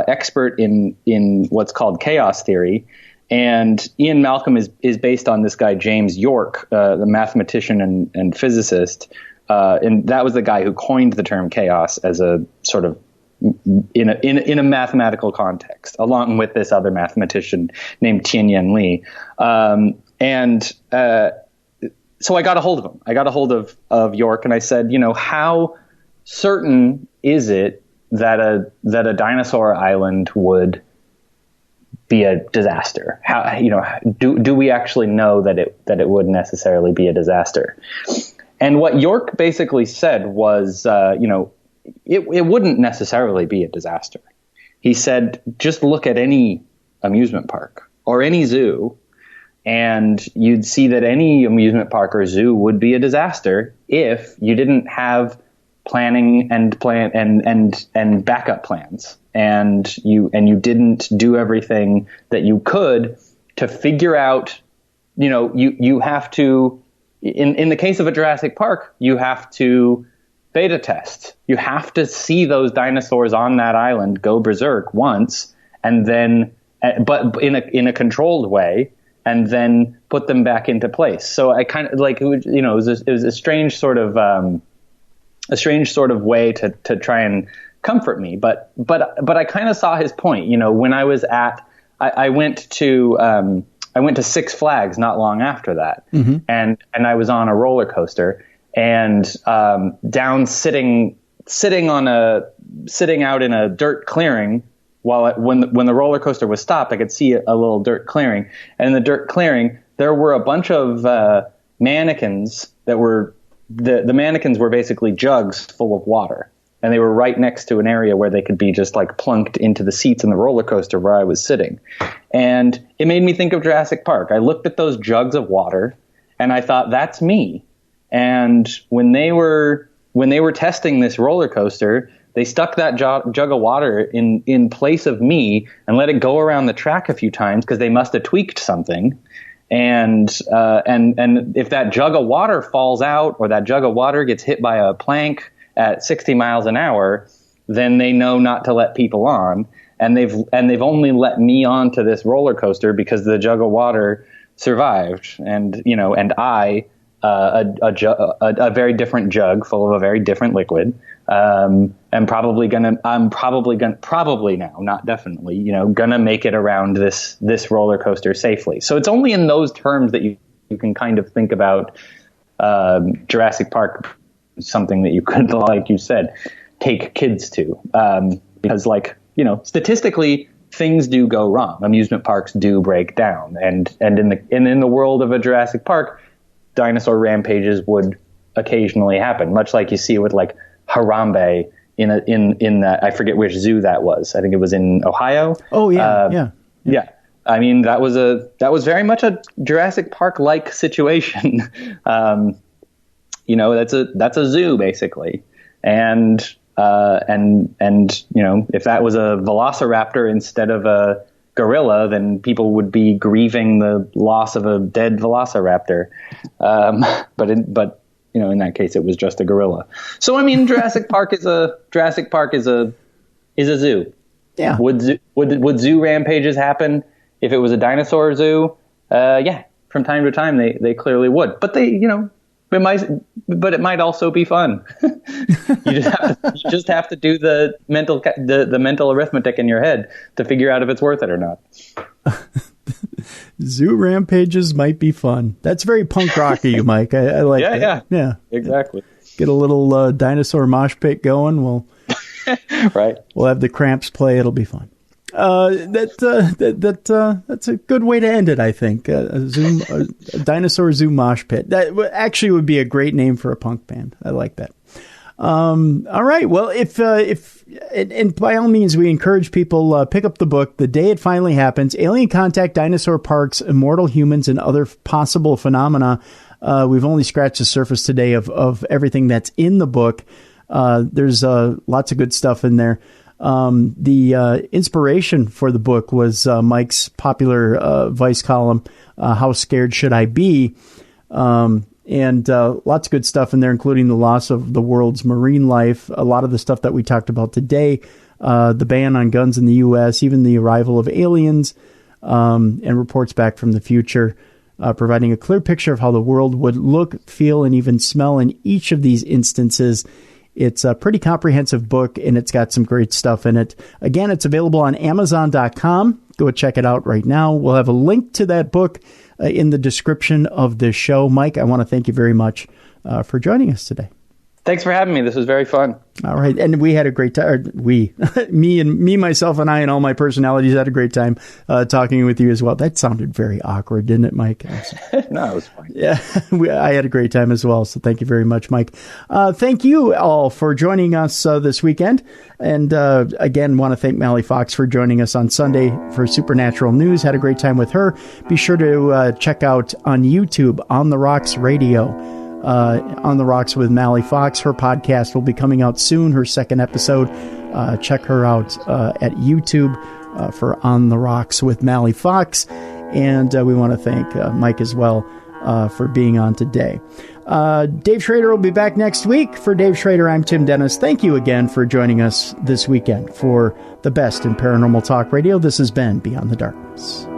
expert in what's called chaos theory. And Ian Malcolm is based on this guy, James York, the mathematician and physicist. And that was the guy who coined the term chaos as a sort of in a mathematical context, along with this other mathematician named Tianyan Li. So I got a hold of him. I got a hold of York, and I said, how certain is it that a dinosaur island would be a disaster? How, do we actually know that it would necessarily be a disaster? And what York basically said was, it wouldn't necessarily be a disaster. He said, just look at any amusement park or any zoo, and you'd see that any amusement park or zoo would be a disaster if you didn't have planning and backup plans, and you didn't do everything that you could to figure out. You have to, in the case of a Jurassic Park, you have to beta test. You have to see those dinosaurs on that island go berserk once, and then, but in a controlled way, and then put them back into place. So I kind of like, it was a strange sort of way to try and comfort me. But I kind of saw his point. When I was I went to Six Flags not long after that, and I was on a roller coaster. And down sitting out in a dirt clearing, when the roller coaster was stopped, I could see a little dirt clearing. And in the dirt clearing, there were a bunch of mannequins that were the mannequins were basically jugs full of water, and they were right next to an area where they could be just like plunked into the seats in the roller coaster where I was sitting. And it made me think of Jurassic Park. I looked at those jugs of water, and I thought, that's me. And when they were testing this roller coaster, they stuck that jug of water in place of me and let it go around the track a few times because they must have tweaked something. And if that jug of water falls out, or that jug of water gets hit by a plank at 60 miles an hour, then they know not to let people on. And they've only let me onto this roller coaster because the jug of water survived, and I a very different jug full of a very different liquid. I'm probably now, not definitely, gonna make it around this roller coaster safely. So it's only in those terms that you can kind of think about Jurassic Park, something that you could, like you said, take kids to, because statistically things do go wrong. Amusement parks do break down, and in the world of a Jurassic Park, dinosaur rampages would occasionally happen, much like you see with like Harambe in that, I forget which zoo that was. I think it was in Ohio. Oh yeah, yeah. I mean, that was very much a Jurassic Park like situation. That's a zoo basically, and if that was a velociraptor instead of a gorilla, then people would be grieving the loss of a dead velociraptor. But in that case, it was just a gorilla. So I mean, Jurassic Park is a zoo. Yeah. Would zoo rampages happen if it was a dinosaur zoo? Yeah, from time to time they clearly would. But it might also be fun. You just have to do the mental arithmetic in your head to figure out if it's worth it or not. Zoo rampages might be fun. That's very punk rocky, Mike. I like that. Yeah, exactly. Get a little dinosaur mosh pit going. Right. We'll have the Cramps play. It'll be fun. That's a good way to end it, I think. A dinosaur zoo mosh pit. That actually would be a great name for a punk band. I like that. All right. Well, if by all means, we encourage people, pick up the book The Day It Finally Happens, Alien Contact, Dinosaur Parks, Immortal Humans, and Other Possible Phenomena. We've only scratched the surface today of everything that's in the book. There's lots of good stuff in there. The inspiration for the book was Mike's popular Vice column, How Scared Should I Be? And lots of good stuff in there, including the loss of the world's marine life, a lot of the stuff that we talked about today, the ban on guns in the U.S., even the arrival of aliens, and reports back from the future, providing a clear picture of how the world would look, feel, and even smell in each of these instances. It's a pretty comprehensive book, and it's got some great stuff in it. Again, it's available on Amazon.com. Go check it out right now. We'll have a link to that book in the description of this show. Mike, I want to thank you very much for joining us today. Thanks for having me. This was very fun. All right. And we had a great time. Myself, and I, and all my personalities had a great time talking with you as well. That sounded very awkward, didn't it, Mike? No, it was fine. Yeah, I had a great time as well. So thank you very much, Mike. Thank you all for joining us this weekend. And again, want to thank Mally Fox for joining us on Sunday for Supernatural News. Had a great time with her. Be sure to check out on YouTube, On the Rocks Radio. On the Rocks with Mally Fox. Her podcast will be coming out soon, her second episode. Check her out at YouTube for On the Rocks with Mally Fox. And we want to thank Mike as well for being on today. Dave Schrader will be back next week. For Dave Schrader, I'm Tim Dennis. Thank you again for joining us this weekend for the best in paranormal talk radio. This has been Beyond the Darkness.